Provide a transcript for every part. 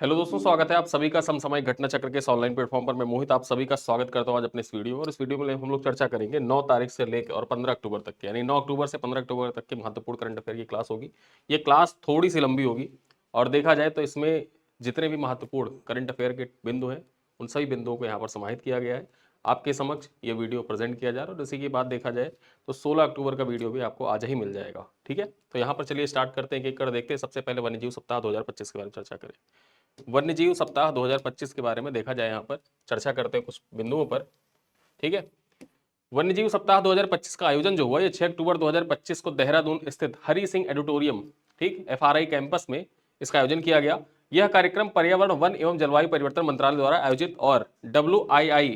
Hello दोस्तों, स्वागत है आप सभी का समसामयिक घटना चक्र के इस ऑनलाइन प्लेटफॉर्म पर। मैं मोहित आप सभी का स्वागत करता हूं आज अपने इस वीडियो और इस वीडियो में हम लोग चर्चा करेंगे 9 तारीख से लेकर और 15 अक्टूबर तक के, यानी 9 अक्टूबर से 15 अक्टूबर तक के महत्वपूर्ण करंट अफेयर की क्लास होगी। ये क्लास थोड़ी सी लंबी होगी और देखा जाए तो इसमें जितने भी महत्वपूर्ण करंट अफेयर के बिंदु हैं उन सभी बिंदुओं को यहाँ पर समाहित किया गया है। आपके समक्ष ये वीडियो प्रेजेंट किया जा रहा है और इसी की बात देखा जाए तो 16 अक्टूबर का वीडियो भी आपको आज ही मिल जाएगा। ठीक है, तो यहाँ पर चलिए स्टार्ट करते हैं, एक कर देखते हैं। सबसे पहले वन्यजीव सप्ताह 2025 के बारे में चर्चा करें। वन्यजीव सप्ताह 2025 के बारे में देखा जाए, यहाँ पर चर्चा करते हैं कुछ बिंदुओं पर। ठीक है, वन्यजीव सप्ताह 2025 का आयोजन जो हुआ ये 6 अक्टूबर 2025 को देहरादून स्थित हरि सिंह एडिटोरियम, ठीक, FRI कैंपस में इसका आयोजन किया गया। यह कार्यक्रम पर्यावरण, वन एवं जलवायु परिवर्तन मंत्रालय द्वारा आयोजित और WII,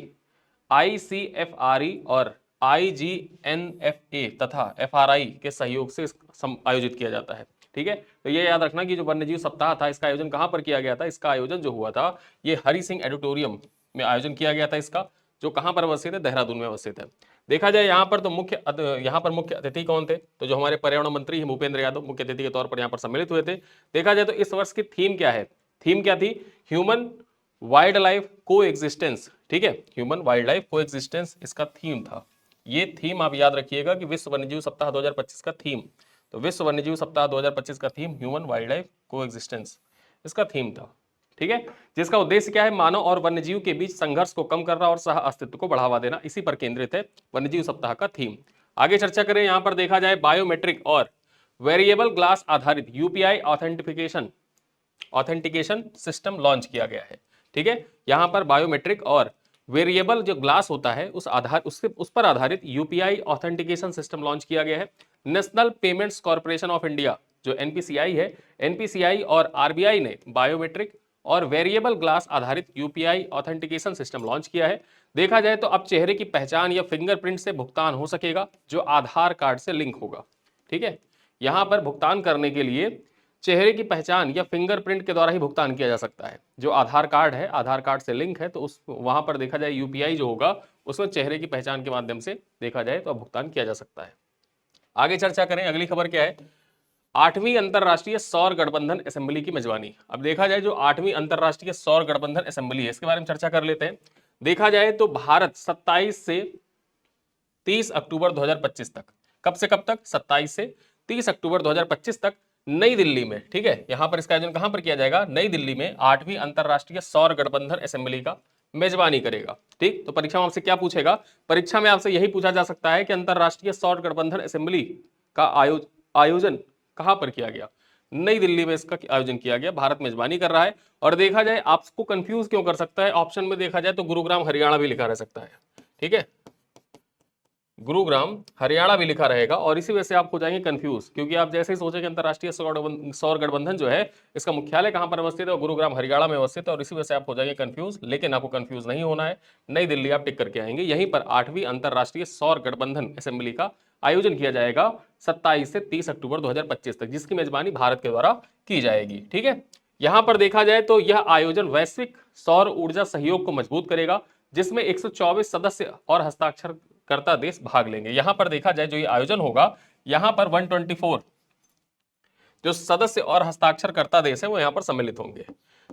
ICFRE और IGNFA तथा FRI के सहयोग से आयोजित किया जाता है। ठीक है, तो ये याद रखना कि जो वन्यजीव सप्ताह था इसका आयोजन कहां पर किया गया था। इसका आयोजन जो हुआ था ये हरि सिंह एडिटोरियम में आयोजन किया गया था इसका, जो कहां पर अवस्थित है, देहरादून में अवस्थित है। देखा जाए यहाँ पर तो यहाँ पर मुख्य अतिथि कौन थे, तो जो हमारे पर्यावरण मंत्री हैं भूपेंद्र यादव मुख्य अतिथि के तौर पर यहाँ पर सम्मिलित हुए थे। देखा जाए तो इस वर्ष की थीम क्या है, थीम क्या थी, ह्यूमन वाइल्ड लाइफ को एग्जिस्टेंस। ठीक है, ह्यूमन वाइल्ड लाइफ को एग्जिस्टेंस इसका थीम था। ये थीम आप याद रखिएगा कि विश्व वन्यजीव सप्ताह 2025 का थीम, तो विश्व वन्यजीव सप्ताह 2025 का थीम ह्यूमन वाइल्ड लाइफ को एग्जिस्टेंस इसका थीम था। ठीक है, जिसका उद्देश्य क्या है, मानव और वन्यजीव के बीच संघर्ष को कम करना और सह अस्तित्व को बढ़ावा देना, इसी पर केंद्रित है वन्यजीव सप्ताह का थीम। आगे चर्चा करें, यहां पर देखा जाए बायोमेट्रिक और वेरिएबल ग्लास आधारित UPI ऑथेंटिकेशन सिस्टम लॉन्च किया गया है। ठीक है, यहां पर बायोमेट्रिक और वेरिएबल जो ग्लास होता है उस पर आधारित UPI ऑथेंटिकेशन सिस्टम लॉन्च किया गया है। National payments corporation of India जो NPCI है, NPCI और RBI ने बायोमेट्रिक और वेरिएबल ग्लास आधारित UPI ऑथेंटिकेशन सिस्टम लॉन्च किया है। देखा जाए तो अब चेहरे की पहचान या फिंगरप्रिंट से भुगतान हो सकेगा जो आधार कार्ड से लिंक होगा। ठीक है, यहां पर भुगतान करने के लिए चेहरे की पहचान या फिंगरप्रिंट के द्वारा ही भुगतान किया जा सकता है। जो आधार कार्ड है, आधार कार्ड से लिंक है, तो उस वहां पर देखा जाए UPI जो होगा उसमें चेहरे की पहचान के माध्यम से देखा जाए तो भुगतान किया जा सकता है। आगे चर्चा करें, अगली खबर क्या है, 8वीं अंतरराष्ट्रीय सौर गठबंधन असेंबली की मेजबानी। अब देखा जाए जो 8वीं अंतरराष्ट्रीय सौर गठबंधन असेंबली है इसके बारे में चर्चा कर लेते हैं। देखा जाए तो भारत 27 से 30 अक्टूबर 2025 तक, कब से कब तक, 27 से 30 अक्टूबर 2025 तक नई दिल्ली में, ठीक है, यहां पर इसका आयोजन कहां पर किया जाएगा, नई दिल्ली में 8वीं अंतरराष्ट्रीय सौर गठबंधन असेंबली का मेजबानी करेगा। ठीक, तो परीक्षा में आपसे क्या पूछेगा, परीक्षा में आपसे यही पूछा जा सकता है कि अंतरराष्ट्रीय सौर गठबंधन असेंबली का आयोजन कहां पर किया गया, नई दिल्ली में इसका आयोजन किया गया, भारत मेजबानी कर रहा है। और देखा जाए आपको कंफ्यूज क्यों कर सकता है, ऑप्शन में देखा जाए तो गुरुग्राम हरियाणा भी लिखा रह सकता है। ठीक है, गुरुग्राम हरियाणा भी लिखा रहेगा और इसी वजह से आप हो जाएंगे कंफ्यूज, क्योंकि आप जैसे ही सोचेंगे अंतरराष्ट्रीय सौर गठबंधन जो है इसका मुख्यालय कहां पर अवस्थित है, और गुरुग्राम हरियाणा में अवस्थित है, और इसी वजह से आप हो जाएंगे कंफ्यूज। लेकिन आपको कंफ्यूज नहीं होना है, नई दिल्ली आप टिक करके आएंगे, यहीं पर 8वीं अंतरराष्ट्रीय सौर गठबंधन असेंबली का आयोजन किया जाएगा 27 से 30 अक्टूबर 2025 तक, जिसकी मेजबानी भारत के द्वारा की जाएगी। ठीक है, यहां पर देखा जाए तो यह आयोजन वैश्विक सौर ऊर्जा सहयोग को मजबूत करेगा, जिसमें 124 सदस्य और हस्ताक्षर करता देश भाग लेंगे। यहां पर देखा जाए जो ये आयोजन होगा, यहां पर 124 जो सदस्य और हस्ताक्षर करता देश है वो यहां पर सम्मिलित होंगे।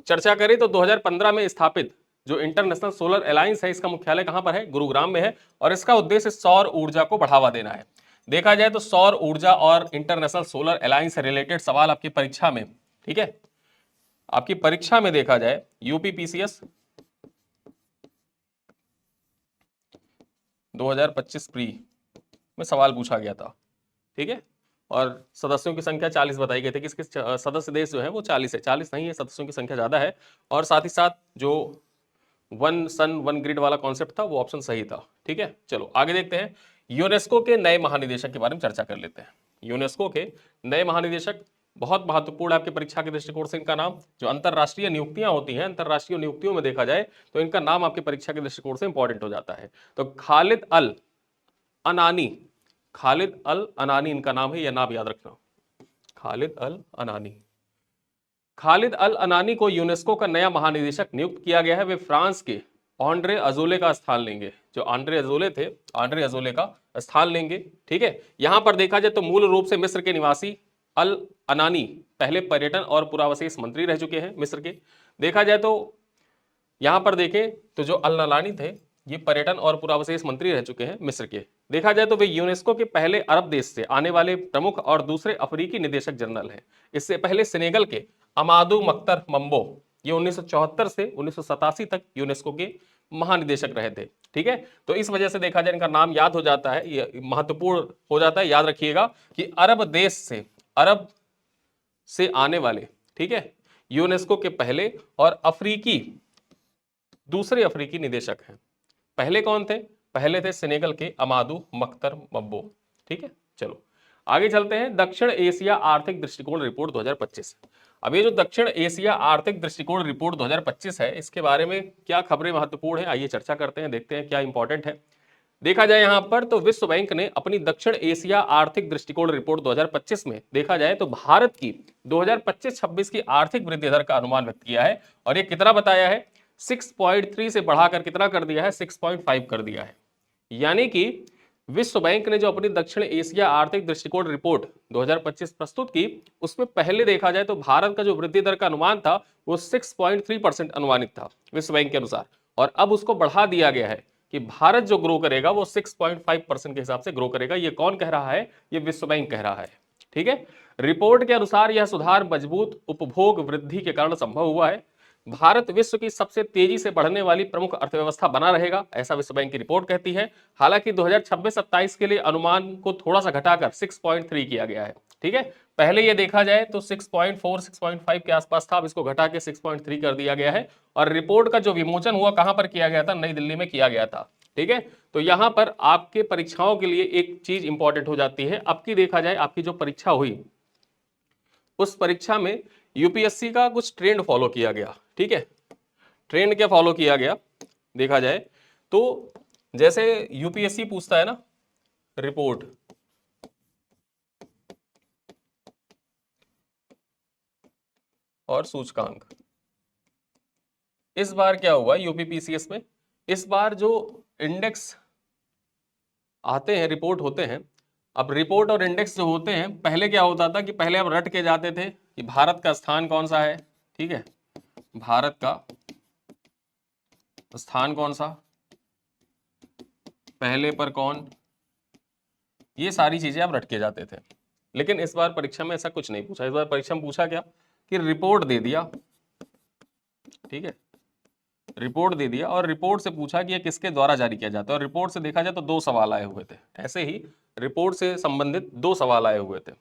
चर्चा करें तो 2015 में स्थापित जो इंटरनेशनल सोलर अलायंस है इसका मुख्यालय कहां पर है, गुरुग्राम में है, और इसका उद्देश्य सौर ऊर्जा को बढ़ावा देना है। देखा जाए तो सौर ऊर्जा और इंटरनेशनल सोलर अलायंस से रिलेटेड सवाल आपकी परीक्षा में, ठीक है, आपकी परीक्षा में देखा जाए UPPCS 2025 प्री में सवाल पूछा गया था। ठीक है, और सदस्यों की संख्या 40 बताई गई थी, किस किस सदस्य देश जो है वो 40 है, 40 नहीं है, सदस्यों की संख्या ज्यादा है। और साथ ही साथ जो वन सन वन ग्रिड वाला कॉन्सेप्ट था वो ऑप्शन सही था। ठीक है, चलो आगे देखते हैं, यूनेस्को के नए महानिदेशक के बारे में चर्चा कर लेते हैं। यूनेस्को के नए महानिदेशक बहुत महत्वपूर्ण आपकी परीक्षा के दृष्टिकोण से इनका नाम, जो अंतरराष्ट्रीय नियुक्तियां होती हैं, अंतरराष्ट्रीय नियुक्तियों में देखा जाए तो इनका नाम आपकी परीक्षा के दृष्टिकोण से इंपॉर्टेंट हो जाता है। तो खालिद अल अनानी, खालिद अल अनानी इनका नाम है, यह नाम याद रखना, खालिद अल अनानी। खालिद अल अनानी को यूनेस्को का नया महानिदेशक नियुक्त किया गया है। वे फ्रांस के आंद्रे अजोले का स्थान लेंगे, जो आंद्रे अजोले थे, आंद्रे अजोले का स्थान लेंगे। ठीक है, यहां पर देखा जाए तो मूल रूप से मिस्र के निवासी अल अनानी पहले पर्यटन और पुरावशेष मंत्री रह चुके हैं मिस्र के। देखा जाए तो यहां पर देखें तो जो अल अनानी थे ये पर्यटन और पुरावशेष मंत्री रह चुके हैं मिस्र के। देखा जाए तो वे यूनेस्को के पहले अरब देश से आने वाले प्रमुख और दूसरे अफ्रीकी निदेशक जनरल हैं। इससे पहले सेनेगल के अमादू मख्तर मम्बो ये 1974 से 1987 तक यूनेस्को के महानिदेशक रहे थे। ठीक है, तो इस वजह से देखा जाए इनका नाम याद हो जाता है, ये महत्वपूर्ण हो जाता है। याद रखिएगा कि अरब से आने वाले, ठीक है, यूनेस्को के पहले और दूसरे अफ्रीकी निदेशक हैं। पहले कौन थे? पहले थे सेनेगल के अमादू मख्तर मब्बो। ठीक है, चलो आगे चलते हैं। दक्षिण एशिया आर्थिक दृष्टिकोण रिपोर्ट 2025। अब ये जो दक्षिण एशिया आर्थिक दृष्टिकोण रिपोर्ट 2025 है, इसके बारे में क्या खबरें महत्वपूर्ण है, आइए चर्चा करते हैं, देखते हैं क्या इंपॉर्टेंट है। देखा जाए यहां पर तो विश्व बैंक ने अपनी दक्षिण एशिया आर्थिक दृष्टिकोण रिपोर्ट 2025 में देखा जाए तो भारत की 2025-26 की आर्थिक वृद्धि दर का अनुमान व्यक्त किया है। और ये कितना बताया है? 6.3 से बढ़ाकर कितना कर दिया है? 6.5 कर दिया है। यानी कि विश्व बैंक ने जो अपनी दक्षिण एशिया आर्थिक दृष्टिकोण रिपोर्ट 2025 प्रस्तुत की, उसमें पहले देखा जाए तो भारत का जो वृद्धि दर का अनुमान था वो 6.3% अनुमानित था विश्व बैंक के अनुसार, और अब उसको बढ़ा दिया गया है कि भारत जो ग्रो करेगा वो 6.5% के हिसाब से ग्रो करेगा। ये कौन कह रहा है? ये विश्व बैंक कह रहा है। ठीक है, रिपोर्ट के अनुसार यह सुधार मजबूत उपभोग वृद्धि के कारण संभव हुआ है। भारत विश्व की सबसे तेजी से बढ़ने वाली प्रमुख अर्थव्यवस्था बना रहेगा, ऐसा विश्व बैंक की रिपोर्ट कहती है। हालांकि 2026-27 के लिए अनुमान को थोड़ा सा घटाकर 6.3 किया गया है। ठीक है, पहले ये देखा जाए तो 6.4 6.5 के आसपास था, अब इसको घटा के 6.3 कर दिया गया है। और रिपोर्ट का जो विमोचन हुआ कहां पर किया गया था? नई दिल्ली में किया गया था। ठीक है, तो यहां पर आपके परीक्षाओं के लिए एक चीज इंपॉर्टेंट हो जाती है। अब की देखा जाए आपकी जो परीक्षा हुई उस परीक्षा में यूपीएससी का कुछ ट्रेंड फॉलो किया गया। ठीक है, ट्रेंड क्या फॉलो किया गया देखा जाए तो जैसे यूपीएससी पूछता है ना रिपोर्ट, और सूचकांक, इस बार क्या हुआ यूपीपीसीएस में? इस बार जो इंडेक्स आते हैं, रिपोर्ट होते हैं, अब रिपोर्ट और इंडेक्स जो होते हैं, पहले क्या होता था कि पहले आप रट के जाते थे कि भारत का स्थान कौन सा है। ठीक है, भारत का स्थान कौन सा, पहले पर कौन, ये सारी चीजें आप रट के जाते थे। लेकिन इस बार परीक्षा में ऐसा कुछ नहीं पूछा। इस बार परीक्षा में पूछा क्या कि रिपोर्ट दे दिया। ठीक है, रिपोर्ट दे दिया और रिपोर्ट से पूछा कि ये किसके द्वारा जारी किया जाता है। और रिपोर्ट से देखा जाए तो 2 सवाल आए हुए थे। ऐसे ही रिपोर्ट से संबंधित 2 सवाल आए हुए थे।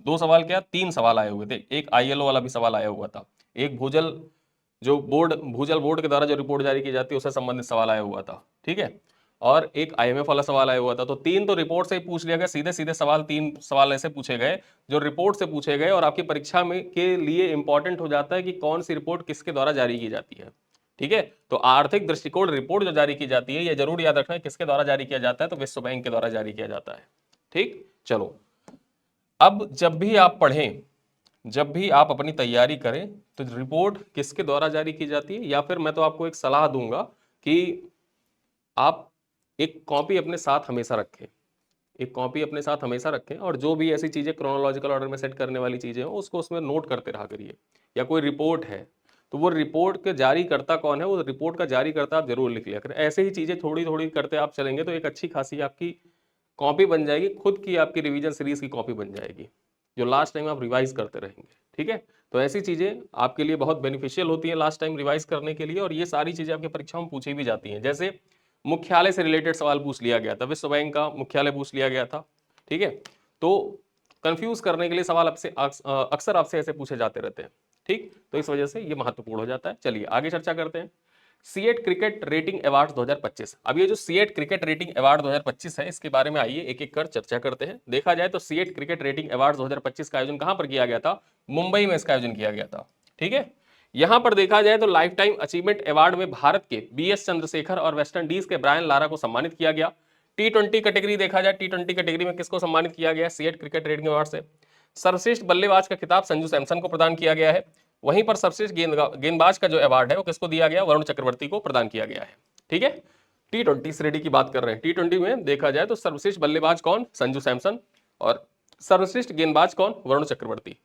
2 सवाल क्या, 3 सवाल आए हुए थे। एक आईएलओ वाला भी सवाल आया हुआ था, एक भूजल बोर्ड के द्वारा जो रिपोर्ट जारी की जाती है उससे संबंधित सवाल आया हुआ था। ठीक है, और एक आईएमएफ वाला सवाल आया हुआ था। तो 3 तो रिपोर्ट से ही पूछ लिया गया, सीधे सीधे सवाल 3 सवाल ऐसे पूछे गए जो रिपोर्ट से पूछे गए, और आपकी परीक्षा में के लिए इंपॉर्टेंट हो जाता है कि कौन सी रिपोर्ट किसके द्वारा जारी की जाती है। ठीक है, तो आर्थिक दृष्टिकोण रिपोर्ट जो जारी की जाती है, यह जरूर याद रखना है किसके द्वारा जारी किया जाता है, तो विश्व बैंक के द्वारा जारी किया जाता है। ठीक, चलो अब जब भी आप पढ़ें, जब भी आप अपनी तैयारी करें, तो रिपोर्ट किसके द्वारा जारी की जाती है, या फिर मैं तो आपको एक सलाह दूंगा कि आप एक कॉपी अपने साथ हमेशा रखें, एक कॉपी अपने साथ हमेशा रखें, और जो भी ऐसी चीजें क्रोनोलॉजिकल ऑर्डर में सेट करने वाली चीजें हो उसको उसमें नोट करते रहा करिए। या कोई रिपोर्ट है तो वो रिपोर्ट के जारीकर्ता कौन है, वो रिपोर्ट का जारीकर्ता आप जरूर लिख लिया करें। ऐसे ही चीजें थोड़ी थोड़ी करते आप चलेंगे तो एक अच्छी खासी आपकी कॉपी बन जाएगी, खुद की आपकी रिवीजन सीरीज की कॉपी बन जाएगी, जो लास्ट टाइम आप रिवाइज करते रहेंगे। ठीक है, तो ऐसी चीजें आपके लिए बहुत बेनिफिशियल होती है लास्ट टाइम रिवाइज करने के लिए, और ये सारी चीजें आपकी परीक्षाओं में पूछी भी जाती हैं। जैसे मुख्यालय से रिलेटेड सवाल पूछ लिया गया था, विश्व बैंक का मुख्यालय पूछ लिया गया था। ठीक है, तो कंफ्यूज करने के लिए सवाल आपसे अक्सर आपसे ऐसे पूछे जाते रहते हैं। ठीक, तो इस वजह से ये महत्वपूर्ण हो जाता है। चलिए आगे चर्चा करते हैं। CEAT cricket rating award 2025। अब ये जो सीएट क्रिकेट रेटिंग अवार्ड 2025 है, इसके बारे में आइए एक एक कर चर्चा करते हैं। देखा जाए तो सीएट क्रिकेट रेटिंग अवार्ड 2025 का आयोजन कहां पर किया गया था? मुंबई में इसका आयोजन किया गया था। ठीक है, यहां पर देखा जाए तो लाइफ टाइम अचीवमेंट अवार्ड में भारत के बीएस चंद्रशेखर और वेस्ट इंडीज के ब्रायन लारा को सम्मानित किया गया। टी20 कैटेगरी देखा जाए, टी20 कैटेगरी में किसको सम्मानित किया गया? सीएट क्रिकेट रेटिंग अवार्ड से सर्वश्रेष्ठ बल्लेबाज का खिताब संजू सैमसन को प्रदान किया गया है। वहीं पर सर्वश्रेष्ठ गेंदबाज का जो अवार्ड है वो किसको दिया गया? वरुण चक्रवर्ती को प्रदान किया गया है। ठीक है, टी20 श्रेणी की बात कर रहे हैं। टी20 में देखा जाए तो सर्वश्रेष्ठ बल्लेबाज कौन? संजू सैमसन, और सर्वश्रेष्ठ गेंदबाज कौन? वरुण चक्रवर्ती।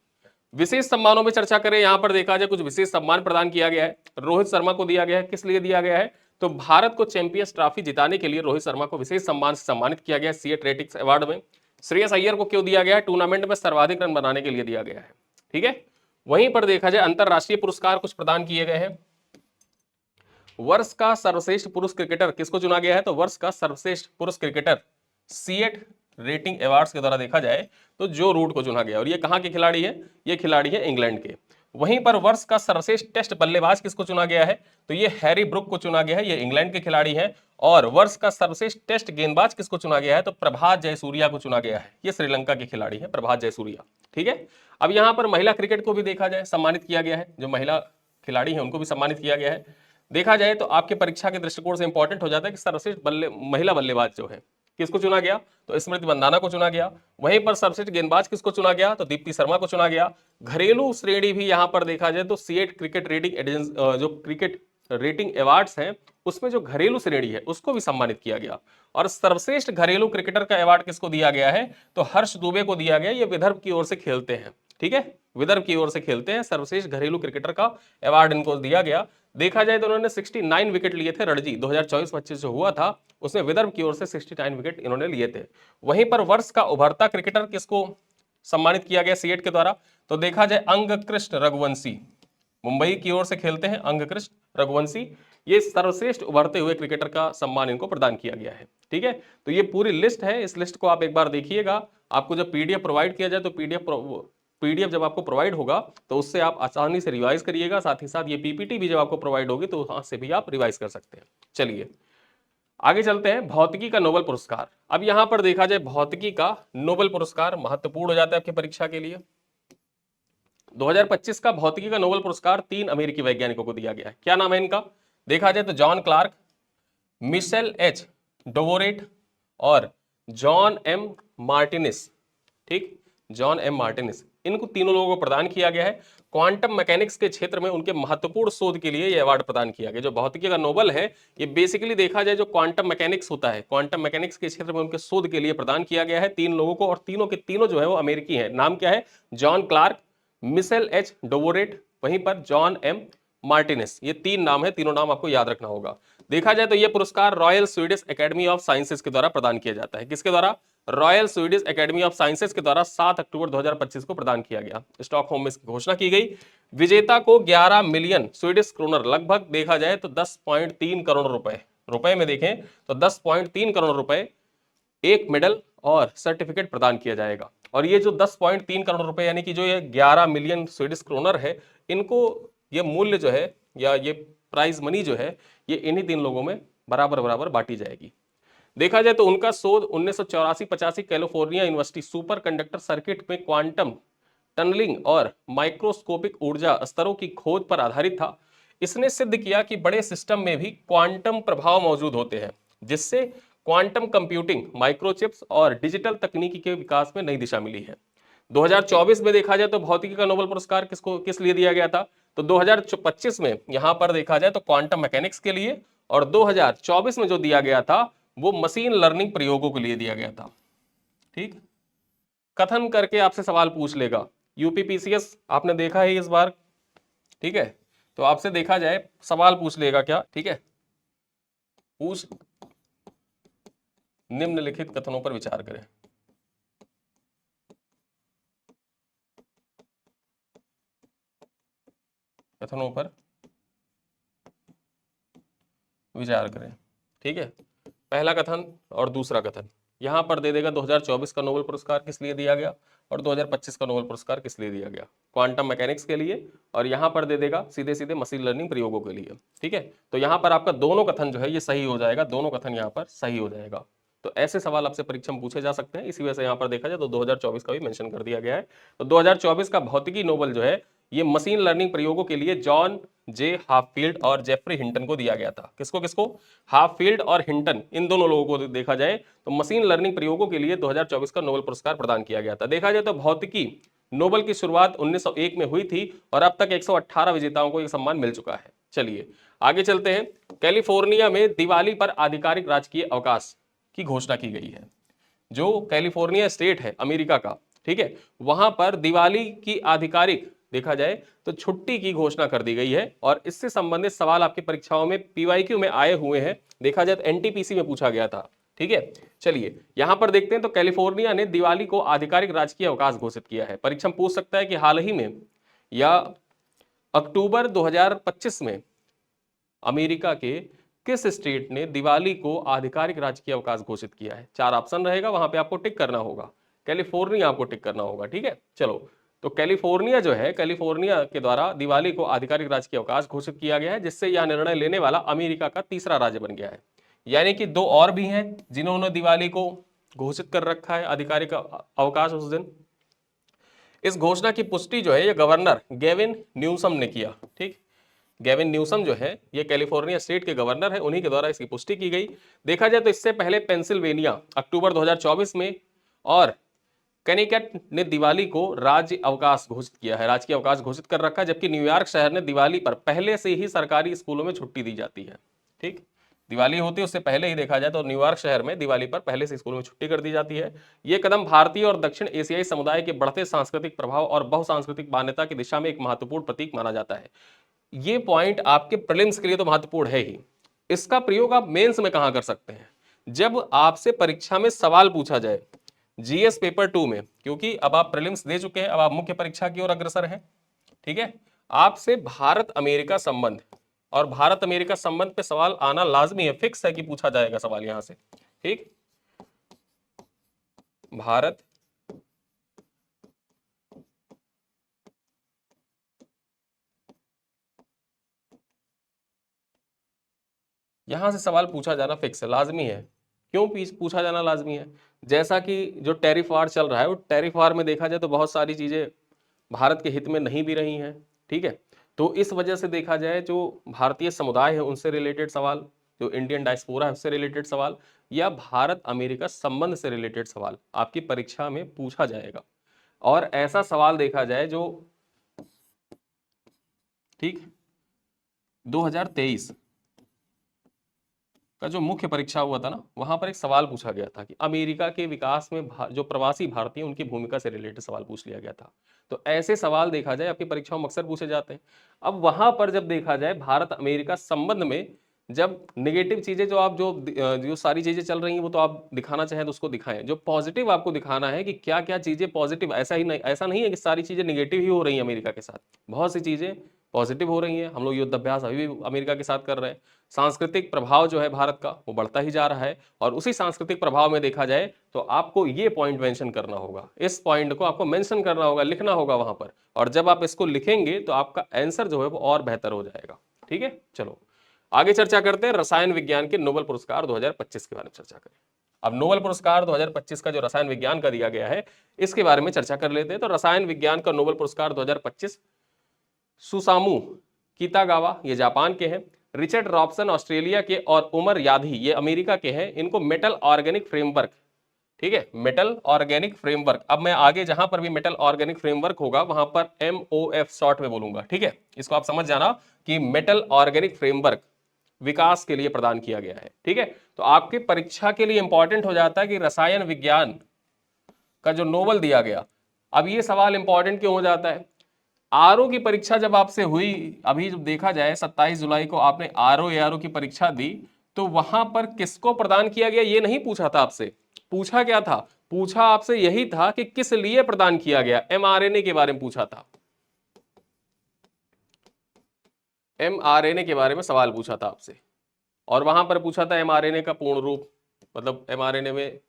विशेष सम्मानों में चर्चा करें, यहां पर देखा जाए कुछ विशेष सम्मान प्रदान किया गया है। रोहित शर्मा को दिया गया है, किस लिए दिया गया है? तो भारत को चैंपियंस ट्रॉफी जिताने के लिए रोहित शर्मा को विशेष सम्मान से सम्मानित किया गया सीएट रेटिंग्स अवार्ड में। श्रेयस अय्यर को क्यों दिया गया है? टूर्नामेंट में सर्वाधिक रन बनाने के लिए दिया गया है। ठीक है, वहीं पर देखा जाए अंतरराष्ट्रीय पुरस्कार कुछ प्रदान किए गए हैं। वर्ष का सर्वश्रेष्ठ पुरुष क्रिकेटर किसको चुना गया है? तो वर्ष का सर्वश्रेष्ठ पुरुष क्रिकेटर सीएट रेटिंग अवार्ड्स के द्वारा देखा जाए तो जो रूट को चुना गया, और ये कहां के खिलाड़ी है? ये खिलाड़ी है इंग्लैंड के। वहीं पर वर्ष का सर्वश्रेष्ठ टेस्ट बल्लेबाज किसको चुना गया है? तो ये हैरी ब्रुक को चुना गया है, ये इंग्लैंड के खिलाड़ी हैं। और वर्ष का सर्वश्रेष्ठ टेस्ट गेंदबाज किसको चुना गया है? तो प्रभात जयसूर्या को चुना गया है, ये श्रीलंका के खिलाड़ी है प्रभात जयसूर्या। ठीक है, अब यहां पर महिला क्रिकेट को भी देखा जाए सम्मानित किया गया है, जो महिला खिलाड़ी है उनको भी सम्मानित किया गया है। देखा जाए तो आपके परीक्षा के दृष्टिकोण से इंपॉर्टेंट हो जाता है कि सर्वश्रेष्ठ महिला बल्लेबाज जो है किसको चुना गया? तो स्मृति मंदाना को चुना गया। वहीं पर सर्वश्रेष्ठ गेंदबाज किसको चुना गया? तो दीप्ति शर्मा को चुना गया। घरेलू श्रेणी भी यहां पर देखा जाए तो सीएट क्रिकेट रेटिंग एजेंसी, जो क्रिकेट रेटिंग अवार्ड्स हैं उसमें जो घरेलू श्रेणी है उसको भी सम्मानित किया गया। और सर्वश्रेष्ठ घरेलू क्रिकेटर का अवार्ड किसको दिया गया है? तो हर्ष दुबे को दिया गया। ये विदर्भ की ओर से खेलते हैं। ठीक है, विदर्भ की ओर से खेलते हैं, सर्वश्रेष्ठ घरेलू क्रिकेटर का अवार्ड इनको दिया गया। देखा जाए तो उन्होंने 69 विकेट लिए थे। रणजी 2024-25 जो हुआ था उसमें विदर्भ की ओर से 69 विकेट इन्होंने लिए थे। वहीं पर वर्ष का उभरता क्रिकेटर किसको सम्मानित किया गया सीएट के द्वारा? तो देखा जाए अंगकृष्ण रघुवंशी, मुंबई की ओर से खेलते हैं अंगकृष्ण रघुवंशी। ये सर्वश्रेष्ठ उभरते हुए क्रिकेटर का सम्मान इनको प्रदान किया गया है। ठीक है, तो ये पूरी लिस्ट है, इस लिस्ट को आप एक बार देखिएगा। आपको जब पीडीएफ प्रोवाइड किया जाए तो पीडीएफ जब आपको प्रोवाइड होगा तो उससे आप आसानी से रिवाइज करिएगा। साथ ही साथ ये पीपीटी भी जब आपको प्रोवाइड होगी तो वहां से भी आप रिवाइज कर सकते हैं। चलिए आगे चलते हैं। भौतिकी का नोबेल पुरस्कार। अब यहां पर देखा जाए भौतिकी का नोबेल पुरस्कार महत्वपूर्ण हो जाता है आपकी परीक्षा के लिए। 2025 का भौतिकी का नोबेल पुरस्कार 3 अमेरिकी वैज्ञानिकों को दिया गया है। क्या नाम है इनका? देखा जाए तो जॉन क्लार्क, मिशेल एच डोवरेट और जॉन एम मार्टिनिस। ठीक, जॉन एम मार्टिनिस, इनको तीनों लोगों को प्रदान किया गया है। क्वांटम मैकेनिक्स के क्षेत्र में उनके महत्वपूर्ण शोध के लिए यह अवार्ड प्रदान किया गया। जो भौतिकी का नोबेल है ये बेसिकली देखा जाए जो क्वांटम मैकेनिक्स होता है, क्वांटम मैकेनिक्स के क्षेत्र में उनके शोध के लिए प्रदान किया गया है 3 लोगों को, और तीनों के तीनों जो है वो अमेरिकी हैं। नाम क्या है? जॉन क्लार्क, मिशेल एच डोवरेट, वहीं पर जॉन एम मार्टिनेस। ये 3 नाम है, तीनों नाम आपको याद रखना होगा। देखा जाए तो यह पुरस्कार royal Swedish academy of sciences के द्वारा प्रदान किया जाता है। किसके द्वारा? Royal Swedish academy of sciences के द्वारा 7 अक्टूबर 2025 को प्रदान किया गया। स्टॉकहोम में इसकी घोषणा की गई। विजेता को 11 मिलियन स्वीडिश क्रोनर, लगभग देखा जाए तो 10.3 करोड़ रुपए में देखें तो 10.3 करोड़ रुपए, एक मेडल और सर्टिफिकेट प्रदान किया जाएगा। और ये जो 10.3 करोड़ रुपए यानी कि जो ये 11 मिलियन स्वीडिश क्रोनर है, इनको ये मूल्य जो है या ये प्राइज मनी जो है ये इन्हीं 3 लोगों में बराबर बांटी जाएगी। देखा जाए तो उनका शोध 1984-85 California university super conductor circuit में क्वांटम टनलिंग और माइक्रोस्कोपिक ऊर्जा स्तरों की खोज पर आधारित था। इसने सिद्ध किया कि बड़े सिस्टम में भी क्वांटम प्रभाव मौजूद होते हैं, जिससे क्वांटम कंप्यूटिंग, माइक्रोचिप्स और डिजिटल तकनीकी के विकास में नई दिशा मिली है। 2024 में देखा जाए तो भौतिकी का नोबेल पुरस्कार किस लिए दिया गया था? तो 2025 में यहां पर देखा जाए तो क्वांटम मैकेनिक्स के लिए, और 2024 में जो दिया गया था वो मशीन लर्निंग प्रयोगों के लिए दिया गया था। ठीक, कथन करके आपसे सवाल पूछ लेगा। यूपीपीसीएस आपने देखा है इस बार, ठीक है, तो आपसे देखा जाए सवाल पूछ लेगा क्या? ठीक है, पूछ निम्नलिखित कथनों पर विचार करें। कथनों पर विचार करें। ठीक है, पहला कथन और दूसरा कथन यहां पर दे देगा। 2024 का नोबेल पुरस्कार किस लिए दिया गया और 2025 का नोबेल पुरस्कार किस लिए दिया गया? क्वांटम मैकेनिक्स के लिए, और यहां पर दे देगा सीधे सीधे मशीन लर्निंग प्रयोगों के लिए। ठीक है, तो यहां पर आपका दोनों कथन जो है ये सही हो जाएगा, दोनों कथन यहां पर सही हो जाएगा। तो ऐसे सवाल आपसे परीक्षा में पूछे जा सकते हैं, इसी वजह से यहां पर देखा जाए तो 2024 का भी मेंशन कर दिया गया है। तो 2024 का भौतिकी नोबेल जो है ये मशीन लर्निंग प्रयोगों के लिए जॉन जे हाफील्ड और जेफरी हिंटन को दिया गया था। किसको किसको? हाफील्ड और हिंटन, इन दोनों लोगों को देखा जाए तो मशीन लर्निंग प्रयोगों के लिए 2024 का नोबेल पुरस्कार प्रदान किया गया था। देखा जाए तो भौतिकी नोबेल की शुरुआत 1901 में हुई थी और अब तक 118 विजेताओं को यह सम्मान मिल चुका है। चलिए आगे चलते हैं। कैलिफोर्निया में दिवाली पर आधिकारिक राजकीय अवकाश की घोषणा की गई है। जो कैलिफोर्निया स्टेट है अमेरिका का, ठीक है, वहां पर दिवाली की आधिकारिक देखा जाए तो छुट्टी की घोषणा कर दी गई है और इससे संबंधित सवाल आपकी परीक्षाओं में पीवाईक्यू में आए हुए हैं, देखा जाए तो एनटीपीसी में पूछा गया था। ठीक है, चलिए यहां पर देखते हैं तो कैलिफोर्निया ने दिवाली को आधिकारिक राजकीय अवकाश घोषित किया है। परीक्षा में पूछ सकता है कि हाल ही में या अक्टूबर 2025 में अमेरिका के किस स्टेट ने दिवाली को आधिकारिक राजकीय अवकाश घोषित किया है। 4 ऑप्शन रहेगा, वहां पे आपको टिक करना होगा, कैलिफोर्निया आपको टिक करना होगा। ठीक है, चलो तो कैलिफोर्निया जो है, कैलिफोर्निया के द्वारा दिवाली को आधिकारिक राजकीय अवकाश घोषित किया गया है, जिससे यह निर्णय लेने वाला अमेरिका का तीसरा राज्य बन गया है। यानी कि 2 और भी हैं जिन्होंने दिवाली को घोषित कर रखा है आधिकारिक अवकाश उस दिन। इस घोषणा की पुष्टि जो है ये गवर्नर गेविन न्यूसम ने किया। ठीक, गेविन न्यूसम जो है ये कैलिफोर्निया स्टेट के गवर्नर है, उन्हीं के द्वारा इसकी पुष्टि की गई। देखा जाए तो इससे पहले पेंसिल्वेनिया अक्टूबर 2024 में और कनेटिकट ने दिवाली को राज्य अवकाश घोषित किया है, राजकीय अवकाश घोषित कर रखा है, जबकि न्यूयॉर्क शहर ने दिवाली पर पहले से ही सरकारी स्कूलों में छुट्टी दी जाती है। ठीक, दिवाली होती है उससे पहले ही देखा जाए तो न्यूयॉर्क शहर में दिवाली पर पहले से स्कूलों में छुट्टी कर दी जाती है। यह कदम भारतीय और दक्षिण एशियाई समुदाय के बढ़ते सांस्कृतिक प्रभाव और बहुसांस्कृतिक मान्यता की दिशा में एक महत्वपूर्ण प्रतीक माना जाता है। ये पॉइंट आपके प्रीलिम्स के लिए तो महत्वपूर्ण है ही, इसका प्रयोग आप मेंस में कहां कर सकते हैं, जब आपसे परीक्षा में सवाल पूछा जाए जीएस पेपर 2 में, क्योंकि अब आप प्रीलिम्स दे चुके हैं, अब आप मुख्य परीक्षा की ओर अग्रसर हैं। ठीक है, आपसे भारत अमेरिका संबंध और भारत अमेरिका संबंध पे सवाल आना लाजमी है, फिक्स है कि पूछा जाएगा सवाल यहां से। ठीक, भारत यहां से सवाल पूछा जाना फिक्स है, लाजमी है। क्यों पूछा जाना लाजमी है? जैसा कि जो टैरिफ वार चल रहा है, वो टैरिफ वार में देखा जाए तो बहुत सारी चीजें भारत के हित में नहीं भी रही हैं। ठीक है, तो इस वजह से देखा जाए जो भारतीय समुदाय है उनसे रिलेटेड सवाल, जो इंडियन डायस्पोरा है उससे रिलेटेड सवाल, या भारत अमेरिका संबंध से रिलेटेड सवाल आपकी परीक्षा में पूछा जाएगा। और ऐसा सवाल देखा जाए जो ठीक 2023 का जो मुख्य परीक्षा हुआ था ना, वहां पर एक सवाल पूछा गया था कि अमेरिका के विकास में जो प्रवासी भारतीय उनकी भूमिका से रिलेटेड सवाल पूछ लिया गया था। तो ऐसे सवाल देखा जाए आपकी परीक्षाओं में अक्सर पूछे जाते हैं। अब वहां पर जब देखा जाए भारत अमेरिका संबंध में, जब नेगेटिव चीजें जो आप जो सारी चीजें चल रही हैं वो तो आप दिखाना चाहें तो उसको दिखाएं, जो पॉजिटिव आपको दिखाना है कि क्या क्या चीजें पॉजिटिव, ऐसा नहीं है कि सारी चीजें निगेटिव ही हो रही हैं अमेरिका के साथ, बहुत सी चीजें पॉजिटिव हो रही हैं। हम लोग युद्धाभ्यास अभी भी अमेरिका के साथ कर रहे हैं, सांस्कृतिक प्रभाव जो है भारत का वो बढ़ता ही जा रहा है, और उसी सांस्कृतिक प्रभाव में देखा जाए तो आपको ये पॉइंट मेंशन करना होगा, इस पॉइंट को आपको मेंशन करना होगा, लिखना होगा वहां पर, और जब आप इसको लिखेंगे तो आपका आंसर जो है वो और बेहतर हो जाएगा। ठीक है, चलो आगे चर्चा करते हैं रसायन विज्ञान के नोबेल पुरस्कार 2025 के बारे में चर्चा करें। अब नोबेल पुरस्कार 2025 का जो रसायन विज्ञान का दिया गया है इसके बारे में चर्चा कर लेते हैं। तो रसायन विज्ञान का नोबेल पुरस्कार 2025 सुसामू कितागावा ये जापान के हैं, रिचर्ड रॉबसन ऑस्ट्रेलिया के, और उमर याधी ये अमेरिका के हैं। इनको मेटल ऑर्गेनिक फ्रेमवर्क, ठीक है, मेटल ऑर्गेनिक फ्रेमवर्क, अब मैं आगे जहां पर भी मेटल ऑर्गेनिक फ्रेमवर्क होगा वहां पर MOF शॉर्ट में बोलूंगा। ठीक है, इसको आप समझ जाना कि मेटल ऑर्गेनिक फ्रेमवर्क विकास के लिए प्रदान किया गया है। ठीक है, तो आपके परीक्षा के लिए इंपॉर्टेंट हो जाता है कि रसायन विज्ञान का जो नोबेल दिया गया। अब ये सवाल इंपॉर्टेंट क्यों हो जाता है? आरओ की परीक्षा जब आपसे हुई, अभी जब देखा जाए 27 जुलाई को आपने ARO की परीक्षा दी, तो वहां पर किसको प्रदान किया गया ये नहीं पूछा था आपसे। पूछा क्या था? पूछा आपसे यही था कि किस लिए प्रदान किया गया, mRNA के बारे में पूछा था, mRNA के बारे में सवाल पूछा था आपसे, और वहां पर पूछा था mRNA का पूर्ण रूप, मतलब mRNA में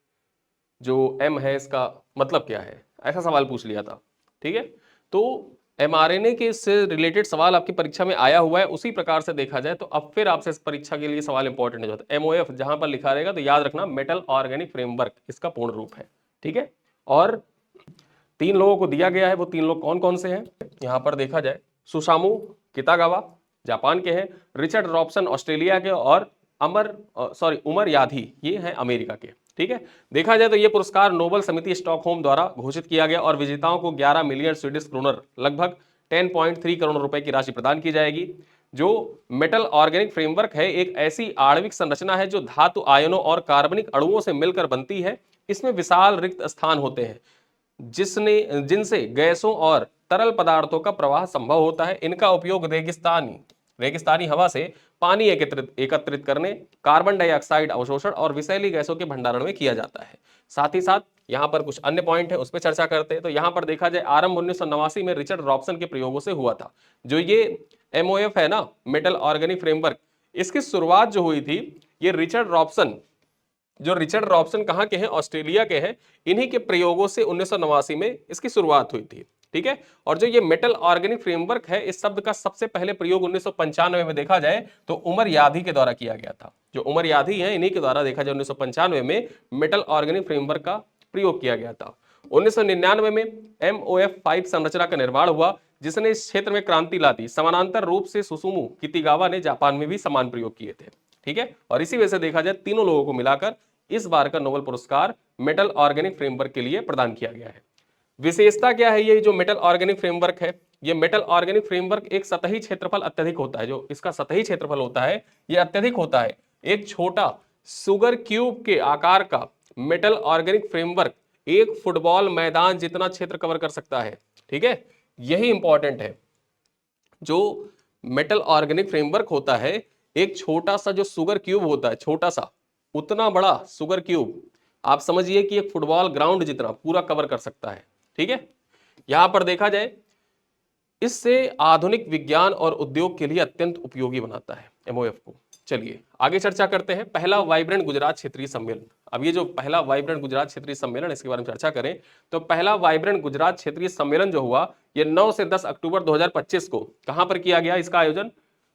जो M है इसका मतलब क्या है, ऐसा सवाल पूछ लिया था। ठीक है, तो mRNA के से रिलेटेड सवाल आपकी परीक्षा में आया हुआ है। उसी प्रकार से देखा जाए तो अब फिर आपसे इस परीक्षा के लिए सवाल इंपॉर्टेंट हो जाता है। MOF जहां पर लिखा रहेगा तो याद रखना मेटल ऑर्गेनिक फ्रेमवर्क इसका पूर्ण रूप है। ठीक है, और 3 लोगों को दिया गया है, वो 3 लोग कौन कौन से हैं यहां पर देखा जाए, सुसामू कितागावा जापान के हैं, रिचर्ड रॉबसन ऑस्ट्रेलिया के, और उमर याधी ये हैं अमेरिका के। ठीक है, देखा जाए तो ये पुरस्कार नोबेल समिति स्टॉकहोम द्वारा घोषित किया गया और विजेताओं को 11 मिलियन स्वीडिश क्रोनर लगभग 10.3 करोड़ रुपए की राशि प्रदान की जाएगी। जो मेटल ऑर्गेनिक फ्रेमवर्क है एक ऐसी आणविक संरचना है जो धातु आयनों और कार्बनिक अणुओं से मिलकर बनती है। इसमें विशाल रिक्त स्थान होते हैं जिनसे गैसों और तरल पदार्थों का प्रवाह संभव होता है। इनका उपयोग रेगिस्तानी हवा से पानी एकत्रित करने, कार्बन डाइऑक्साइड अवशोषण और विषैली गैसों के भंडारण में किया जाता है। साथ ही साथ यहाँ पर कुछ अन्य पॉइंट है, उस पर चर्चा करते हैं। तो यहाँ पर देखा जाए, आरंभ 1989 में रिचर्ड रॉबसन के प्रयोगों से हुआ था। जो ये MOF है ना, मेटल ऑर्गेनिक फ्रेमवर्क, इसकी शुरुआत जो हुई थी, ये रिचर्ड रॉबसन कहाँ के हैं? ऑस्ट्रेलिया के हैं। इन्हीं के प्रयोगों से 1989 में इसकी शुरुआत हुई थी, ठीक है। और जो ये मेटल ऑर्गेनिक फ्रेमवर्क है, इस शब्द का सबसे पहले प्रयोग 1995 में देखा जाए तो उमर यादी के द्वारा किया गया था। जो उमर यादी है, इन्हीं के द्वारा देखा जाए 1995 में मेटल ऑर्गेनिक फ्रेमवर्क का प्रयोग किया गया था। 1999 में MOF 5 संरचना का निर्माण हुआ, जिसने इस क्षेत्र में क्रांति ला दी। समानांतर रूप से सुसुमु कितागावा ने जापान में भी समान प्रयोग किए थे, ठीक है। और इसी वजह से देखा जाए, तीनों लोगों को मिलाकर इस बार का नोबेल पुरस्कार मेटल ऑर्गेनिक फ्रेमवर्क के लिए प्रदान किया गया है। विशेषता क्या है? ये जो मेटल ऑर्गेनिक फ्रेमवर्क है, ये मेटल ऑर्गेनिक फ्रेमवर्क एक सतही क्षेत्रफल अत्यधिक होता है। जो इसका सतही क्षेत्रफल होता है, ये अत्यधिक होता है। एक छोटा सुगर क्यूब के आकार का मेटल ऑर्गेनिक फ्रेमवर्क एक फुटबॉल मैदान जितना क्षेत्र कवर कर सकता है, ठीक है। यही इंपॉर्टेंट है। जो मेटल ऑर्गेनिक फ्रेमवर्क होता है, एक छोटा सा जो सुगर क्यूब होता है, छोटा सा, उतना बड़ा सुगर क्यूब, आप समझिए कि एक फुटबॉल ग्राउंड जितना पूरा कवर कर सकता है, ठीक है। यहां पर देखा जाए, इससे आधुनिक विज्ञान और उद्योग के लिए अत्यंत उपयोगी बनाता है MOF को। चलिए आगे चर्चा करते हैं। पहला वाइब्रेंट गुजरात क्षेत्रीय सम्मेलन। अब ये जो पहला वाइब्रेंट गुजरात क्षेत्रीय सम्मेलन, इसके बारे में चर्चा करें तो पहला वाइब्रेंट गुजरात क्षेत्रीय सम्मेलन जो हुआ, ये 9 से 10 अक्टूबर 2025 को कहां पर किया गया? इसका आयोजन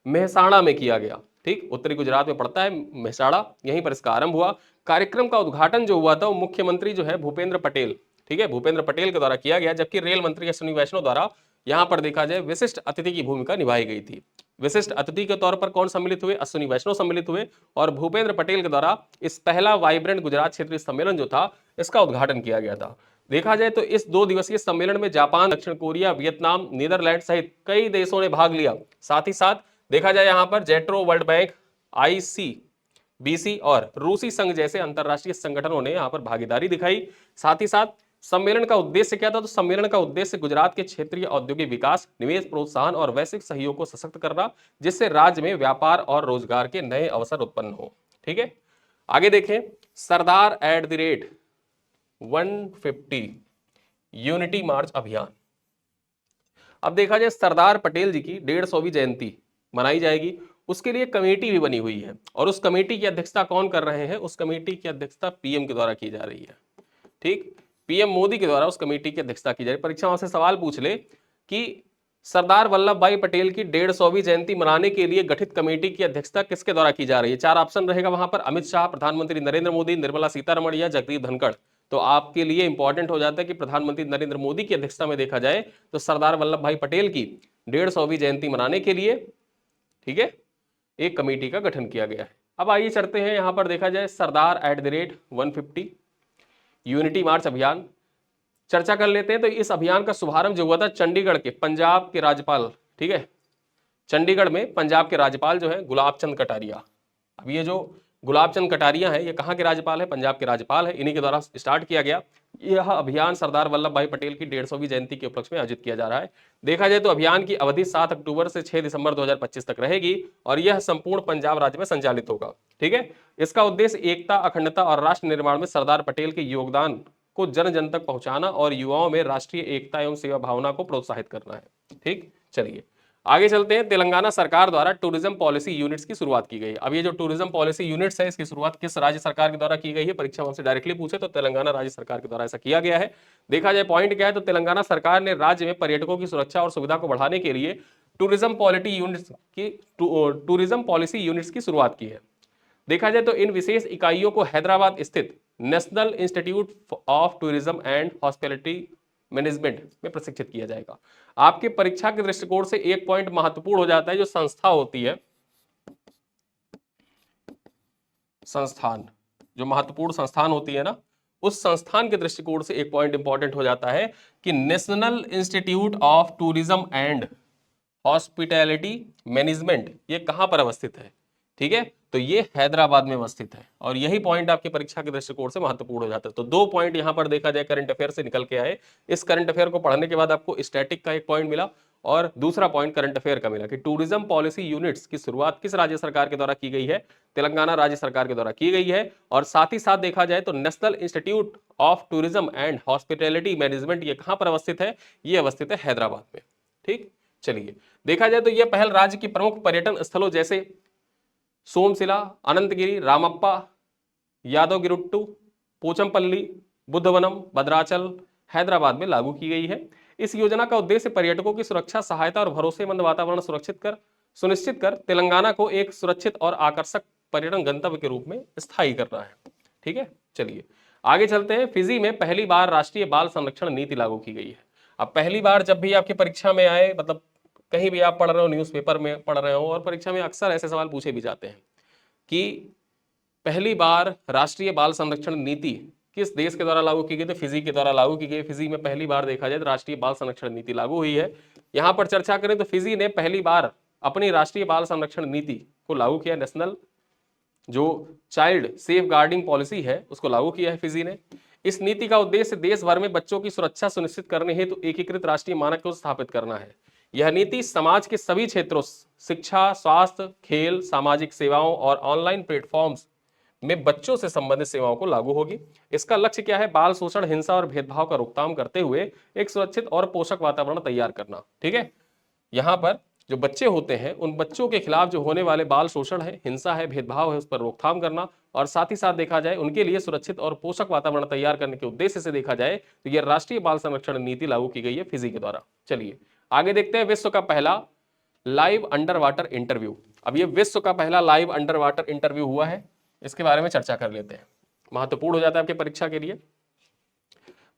मेहसाणा में किया गया, ठीक। उत्तरी गुजरात में पड़ता है मेहसाणा, यहीं पर इसका आरंभ हुआ। कार्यक्रम का उद्घाटन जो हुआ था, वो मुख्यमंत्री जो है भूपेंद्र पटेल, ठीक है, भूपेंद्र पटेल के द्वारा किया गया, जबकि रेल मंत्री अश्विनी वैष्णव द्वारा यहां पर देखा जाए विशिष्ट अतिथि की भूमिका निभाई गई थी। विशिष्ट अतिथि के तौर पर कौन सम्मिलित हुए? अश्विनी वैष्णव सम्मिलित हुए। और भूपेंद्र पटेल के द्वारा इस पहला वाइब्रेंट गुजरात क्षेत्रीय सम्मेलन जो था, इसका उद्घाटन किया गया था। देखा जाए तो इस 2 दिवसीय सम्मेलन में जापान, दक्षिण कोरिया, वियतनाम, नीदरलैंड सहित कई देशों ने भाग लिया। साथ ही साथ देखा जाए, यहां पर जेट्रो, वर्ल्ड बैंक, ICBC और रूसी संघ जैसे अंतरराष्ट्रीय संगठनों ने यहां पर भागीदारी दिखाई। साथ ही साथ सम्मेलन का उद्देश्य क्या था? तो सम्मेलन का उद्देश्य गुजरात के क्षेत्रीय औद्योगिक विकास, निवेश प्रोत्साहन और वैश्विक सहयोग को सशक्त करना, जिससे राज्य में व्यापार और रोजगार के नए अवसर उत्पन्न हो, ठीक है। आगे देखें, सरदार @150 यूनिटी मार्च अभियान। अब देखा जाए, सरदार पटेल जी की 150वीं जयंती मनाई जाएगी, उसके लिए कमेटी भी बनी हुई है। और उस कमेटी की अध्यक्षता कौन कर रहे हैं? उस कमेटी की अध्यक्षता PM के द्वारा की जा रही है, ठीक। PM मोदी के द्वारा उस कमेटी की अध्यक्षता की जा रही है। परीक्षाओं से सवाल पूछ ले कि सरदार वल्लभ भाई पटेल की 150वीं जयंती मनाने के लिए गठित कमेटी की अध्यक्षता किसके द्वारा की जा रही है? 4 ऑप्शन रहेगा वहां पर, अमित शाह, प्रधानमंत्री नरेंद्र मोदी, निर्मला सीतारमण या जगदीप धनखड़। तो आपके लिए इंपॉर्टेंट हो जाता है कि प्रधानमंत्री नरेंद्र मोदी की अध्यक्षता में देखा जाए तो सरदार वल्लभ भाई पटेल की 150वीं जयंती मनाने के लिए, ठीक है, एक कमेटी का गठन किया गया है। अब आइए चलते हैं, यहां पर देखा जाए सरदार @150 यूनिटी मार्च अभियान चर्चा कर लेते हैं। तो इस अभियान का शुभारंभ जो हुआ था चंडीगढ़ के पंजाब के राज्यपाल, ठीक है, चंडीगढ़ में पंजाब के राज्यपाल जो है गुलाब चंद कटारिया। अब ये जो गुलाब चंद कटारिया है, ये कहाँ के राज्यपाल है? पंजाब के राज्यपाल है। इन्हीं के द्वारा स्टार्ट किया गया यह अभियान सरदार वल्लभ भाई पटेल की 150वीं जयंती के उपलक्ष्य में आयोजित किया जा रहा है। देखा जाए तो अभियान की अवधि 7 अक्टूबर से 6 दिसंबर 2025 तक रहेगी और यह संपूर्ण पंजाब राज्य में संचालित होगा, ठीक है। इसका उद्देश्य एकता, अखंडता और राष्ट्र निर्माण में सरदार पटेल के योगदान को जन जन तक पहुंचाना और युवाओं में राष्ट्रीय एकता एवं सेवा भावना को प्रोत्साहित करना है, ठीक। चलिए आगे चलते हैं। तेलंगाना सरकार द्वारा टूरिज्म पॉलिसी यूनिट्स की शुरुआत की गई है। अब ये जो टूरिज्म पॉलिसी यूनिट्स है, इसकी शुरुआत किस राज्य सरकार के द्वारा की गई है? परीक्षा में से डायरेक्टली पूछे तो तेलंगाना राज्य सरकार के द्वारा ऐसा किया गया है। देखा जाए पॉइंट क्या है, तो तेलंगाना सरकार ने राज्य में पर्यटकों की सुरक्षा और सुविधा को बढ़ाने के लिए टूरिज्म पॉलिसी यूनिट्स की शुरुआत की है। देखा जाए तो इन विशेष इकाइयों को हैदराबाद स्थित national institute of tourism and hospitality management में प्रशिक्षित किया जाएगा। आपके परीक्षा के दृष्टिकोण से एक पॉइंट महत्वपूर्ण हो जाता है, जो संस्था होती है, संस्थान, जो महत्वपूर्ण संस्थान होती है ना, उस संस्थान के दृष्टिकोण से एक पॉइंट इंपॉर्टेंट हो जाता है कि national institute of tourism and hospitality management ये कहां पर अवस्थित है? ठीक है, तो ये हैदराबाद में अवस्थित है और यही पॉइंट आपकी परीक्षा के दृष्टिकोण से महत्वपूर्ण हो जाता है। तो 2 पॉइंट यहां पर देखा जाए करंट अफेयर से निकल के आए। इस करंट अफेयर को पढ़ने के बाद आपको स्टैटिक का एक पॉइंट मिला और दूसरा पॉइंट करंट अफेयर का मिला कि टूरिज्म पॉलिसी यूनिट्स की शुरुआत किस राज्य सरकार के द्वारा की गई है, तेलंगाना राज्य सरकार के द्वारा की गई है। और साथ ही साथ देखा जाए तो national institute of tourism and hospitality management ये कहां पर अवस्थित है, ये अवस्थित है हैदराबाद में। ठीक, चलिए देखा जाए तो यह पहल राज्य की प्रमुख पर्यटन स्थलों जैसे सोमशिला, अनंतगिरी, रामप्पा, यादवगिरुट्टू, पोचमपल्ली, बुद्धवनम, भद्राचल, हैदराबाद में लागू की गई है। इस योजना का उद्देश्य पर्यटकों की सुरक्षा, सहायता और भरोसेमंद वातावरण सुनिश्चित कर तेलंगाना को एक सुरक्षित और आकर्षक पर्यटन गंतव्य के रूप में स्थायी करना है। ठीक है, चलिए आगे चलते हैं। फिजी में पहली बार राष्ट्रीय बाल संरक्षण नीति लागू की गई है। अब पहली बार जब भी आपकी परीक्षा में आए, मतलब कहीं भी आप पढ़ रहे हो, न्यूज़पेपर में पढ़ रहे हो और परीक्षा में अक्सर ऐसे सवाल पूछे भी जाते हैं कि पहली बार राष्ट्रीय बाल संरक्षण नीति किस देश के द्वारा लागू की गई? तो फिजी के द्वारा लागू की गई। फिजी में पहली बार देखा जाए तो राष्ट्रीय बाल संरक्षण नीति लागू हुई है। यहां पर चर्चा करें तो फिजी ने पहली बार अपनी राष्ट्रीय बाल संरक्षण नीति को लागू किया। नेशनल जो चाइल्ड सेफ गार्डिंग पॉलिसी है उसको लागू किया है फिजी ने। इस नीति का उद्देश्य देश भर में बच्चों की सुरक्षा सुनिश्चित करने हेतु एकीकृत राष्ट्रीय मानक को स्थापित करना है। यह नीति समाज के सभी क्षेत्रों, शिक्षा, स्वास्थ्य, खेल, सामाजिक सेवाओं और ऑनलाइन प्लेटफॉर्म्स में बच्चों से संबंधित सेवाओं को लागू होगी। इसका लक्ष्य क्या है? बाल शोषण, हिंसा और भेदभाव का रोकथाम करते हुए एक सुरक्षित और पोषक वातावरण तैयार करना। ठीक है, यहाँ पर जो बच्चे होते हैं उन बच्चों के खिलाफ जो होने वाले बाल शोषण है, हिंसा है, भेदभाव है, उस पर रोकथाम करना और साथ ही साथ देखा जाए उनके लिए सुरक्षित और पोषक वातावरण तैयार करने के उद्देश्य से देखा जाए तो यह राष्ट्रीय बाल संरक्षण नीति लागू की गई है फिजी के द्वारा। चलिए आगे देखते हैं। विश्व का पहला लाइव अंडर वाटर इंटरव्यू। अब ये विश्व का पहला लाइव अंडर वाटर इंटरव्यू हुआ है, इसके बारे में चर्चा कर लेते हैं, महत्वपूर्ण हो जाता है आपके परीक्षा के लिए।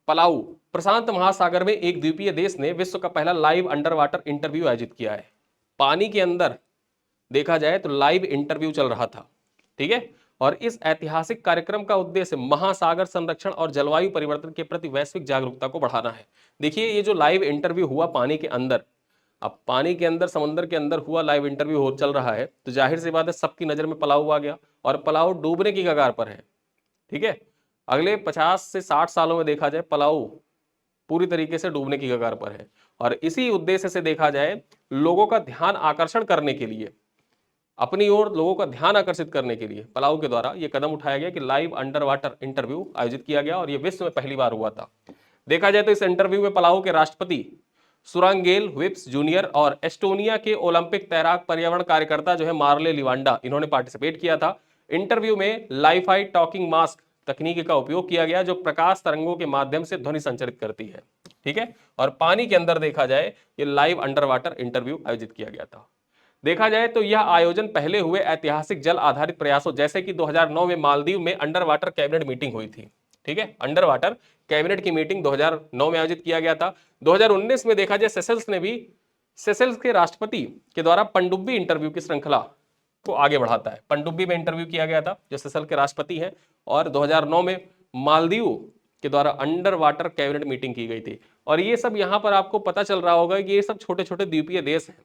पलाऊ, प्रशांत महासागर में एक द्वीपीय देश ने विश्व का पहला लाइव अंडर वाटर इंटरव्यू आयोजित किया है। पानी के अंदर देखा जाए तो लाइव इंटरव्यू चल रहा था। ठीक है, और इस ऐतिहासिक कार्यक्रम का उद्देश्य महासागर संरक्षण और जलवायु परिवर्तन के प्रति वैश्विक जागरूकता को बढ़ाना है। देखिए ये जो लाइव इंटरव्यू हुआ पानी के अंदर, अब पानी के अंदर, समुद्र के अंदर हुआ लाइव इंटरव्यू हो चल रहा है, तो जाहिर सी बात है सबकी नजर में पलाऊ आ गया और पलाऊ डूबने की कगार पर है। ठीक है, अगले 50 से 60 सालों में देखा जाए पलाऊ पूरी तरीके से डूबने की कगार पर है। और इसी उद्देश्य से देखा जाए लोगों का ध्यान आकर्षण करने के लिए, अपनी ओर लोगों का ध्यान आकर्षित करने के लिए पलाऊ के द्वारा यह कदम उठाया गया कि लाइव अंडर वाटर इंटरव्यू आयोजित किया गया और यह विश्व में पहली बार हुआ था। देखा जाए तो इस इंटरव्यू में पलाऊ के राष्ट्रपति सुरांगेल विप्स जूनियर और एस्टोनिया के ओलंपिक तैराक पर्यावरण कार्यकर्ता जो है मार्ले लिवांडा, इन्होंने पार्टिसिपेट किया था। इंटरव्यू में लाइफाई टॉकिंग मास्क तकनीक का उपयोग किया गया जो प्रकाश तरंगों के माध्यम से ध्वनि संचरित करती है। ठीक है, और पानी के अंदर देखा जाए ये लाइव अंडर वाटर इंटरव्यू आयोजित किया गया था। देखा जाए तो यह आयोजन पहले हुए ऐतिहासिक जल आधारित प्रयासों जैसे कि 2009 में मालदीव में अंडर वाटर कैबिनेट मीटिंग हुई थी। ठीक है, अंडर वाटर कैबिनेट की मीटिंग 2009 में आयोजित किया गया था। 2019 में देखा जाए सेशल्स के राष्ट्रपति के द्वारा पनडुब्बी इंटरव्यू की श्रृंखला को आगे बढ़ाता है। पनडुब्बी में इंटरव्यू किया गया था जो सेशल्स के राष्ट्रपति हैं, और 2009 में मालदीव के द्वारा अंडर वाटर कैबिनेट मीटिंग की गई थी। और ये सब यहाँ पर आपको पता चल रहा होगा कि ये सब छोटे छोटे द्वीपीय देश हैं।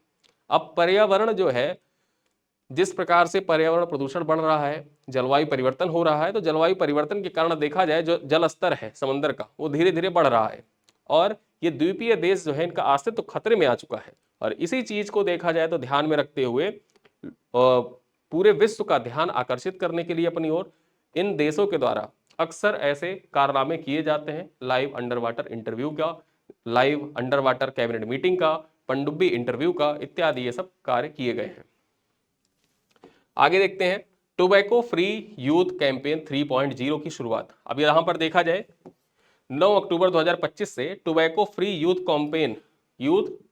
अब पर्यावरण जो है, जिस प्रकार से पर्यावरण प्रदूषण बढ़ रहा है, जलवायु परिवर्तन हो रहा है, तो जलवायु परिवर्तन के कारण देखा जाए जो जल स्तर है समंदर का वो धीरे धीरे बढ़ रहा है और ये द्वीपीय देश जो है इनका अस्तित्व तो खतरे में आ चुका है। और इसी चीज को देखा जाए तो ध्यान में रखते हुए पूरे विश्व का ध्यान आकर्षित करने के लिए अपनी ओर इन देशों के द्वारा अक्सर ऐसे कारनामे किए जाते हैं। लाइव अंडर वाटर इंटरव्यू का, live under water cabinet meeting का, पनडुब्बी इंटरव्यू का इत्यादि ये सब कार्य किए गए हैं। आगे देखते हैं टोबैको फ्री यूथ कैंपेन 3.0 की शुरुआत। अब यहां पर देखा जाए 9 अक्टूबर 2025 से टोबैको फ्री यूथ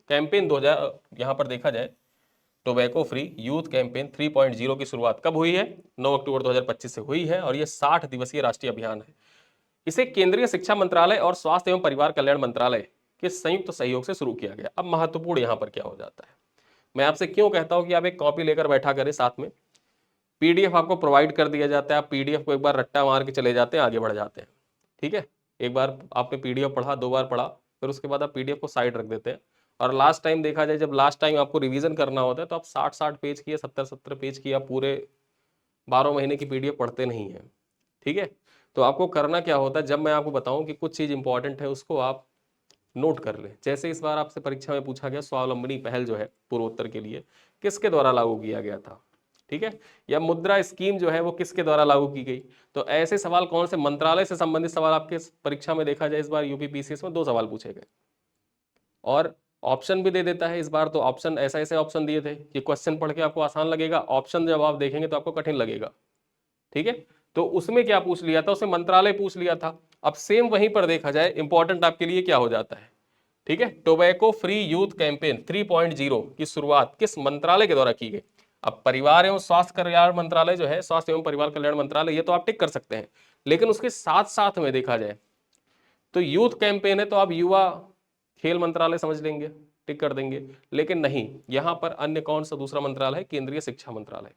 कैंपेन 2000 यहां पर देखा जाए टोबैको फ्री यूथ कैंपेन 3.0 की शुरुआत कब हुई है? 9 अक्टूबर 2025 से हुई है और यह 60 दिवसीय राष्ट्रीय अभियान है। इसे केंद्रीय शिक्षा मंत्रालय और स्वास्थ्य एवं परिवार कल्याण मंत्रालय के संयुक्त सहयोग से शुरू किया गया। अब महत्वपूर्ण यहां पर क्या हो जाता है, मैं आपसे क्यों कहता हूं कि आप एक कॉपी लेकर बैठा करें, साथ में पीडीएफ आपको प्रोवाइड कर दिया जाता है, आप पीडीएफ को एक बार रट्टा मार के चले जाते हैं, आगे बढ़ जाते हैं। ठीक है, एक बार आपने पीडीएफ पढ़ा, 2 बार पढ़ा, फिर उसके बाद आप पीडीएफ को साइड रख देते हैं और लास्ट टाइम देखा जाए, जब लास्ट टाइम आपको रिवीजन करना होता है तो आप 60-60 पेज की या 70-70 पेज की आप पूरे 12 महीने की पीडीएफ पढ़ते नहीं हैं, ठीक है। तो आपको करना क्या होता है, जब मैं आपको बताऊं कि कुछ चीज इंपॉर्टेंट है उसको आप नोट कर लें। जैसे इस बार आपसे परीक्षा में पूछा गया स्वावलंबनी पहल जो है पूर्वोत्तर के लिए किसके द्वारा लागू किया गया था, ठीक है, या मुद्रा स्कीम जो है वो किसके द्वारा लागू की गई। तो ऐसे सवाल कौन से मंत्रालय से संबंधित सवाल आपके परीक्षा में देखा जाए इस बार यूपी पीसीएस में 2 सवाल पूछे गए और ऑप्शन भी दे देता है। इस बार तो ऑप्शन ऐसे ऐसे ऑप्शन दिए थे कि क्वेश्चन पढ़ के आपको आसान लगेगा, ऑप्शन जब आप देखेंगे तो आपको कठिन लगेगा, ठीक है। तो उसमें क्या पूछ लिया था, उसमें मंत्रालय पूछ लिया था। अब सेम वहीं पर देखा जाए इंपॉर्टेंट आपके लिए क्या हो जाता है, ठीक है, टोबैको फ्री यूथ कैंपेन 3.0 की शुरुआत किस मंत्रालय के द्वारा की गई। अब परिवार एवं स्वास्थ्य कल्याण मंत्रालय जो है, स्वास्थ्य एवं परिवार कल्याण मंत्रालय, ये तो आप टिक कर सकते हैं, लेकिन उसके साथ साथ में देखा जाए तो यूथ कैंपेन है तो आप युवा खेल मंत्रालय समझ लेंगे, टिक कर देंगे। लेकिन नहीं, यहां पर अन्य कौन सा दूसरा मंत्रालय है, केंद्रीय शिक्षा मंत्रालय।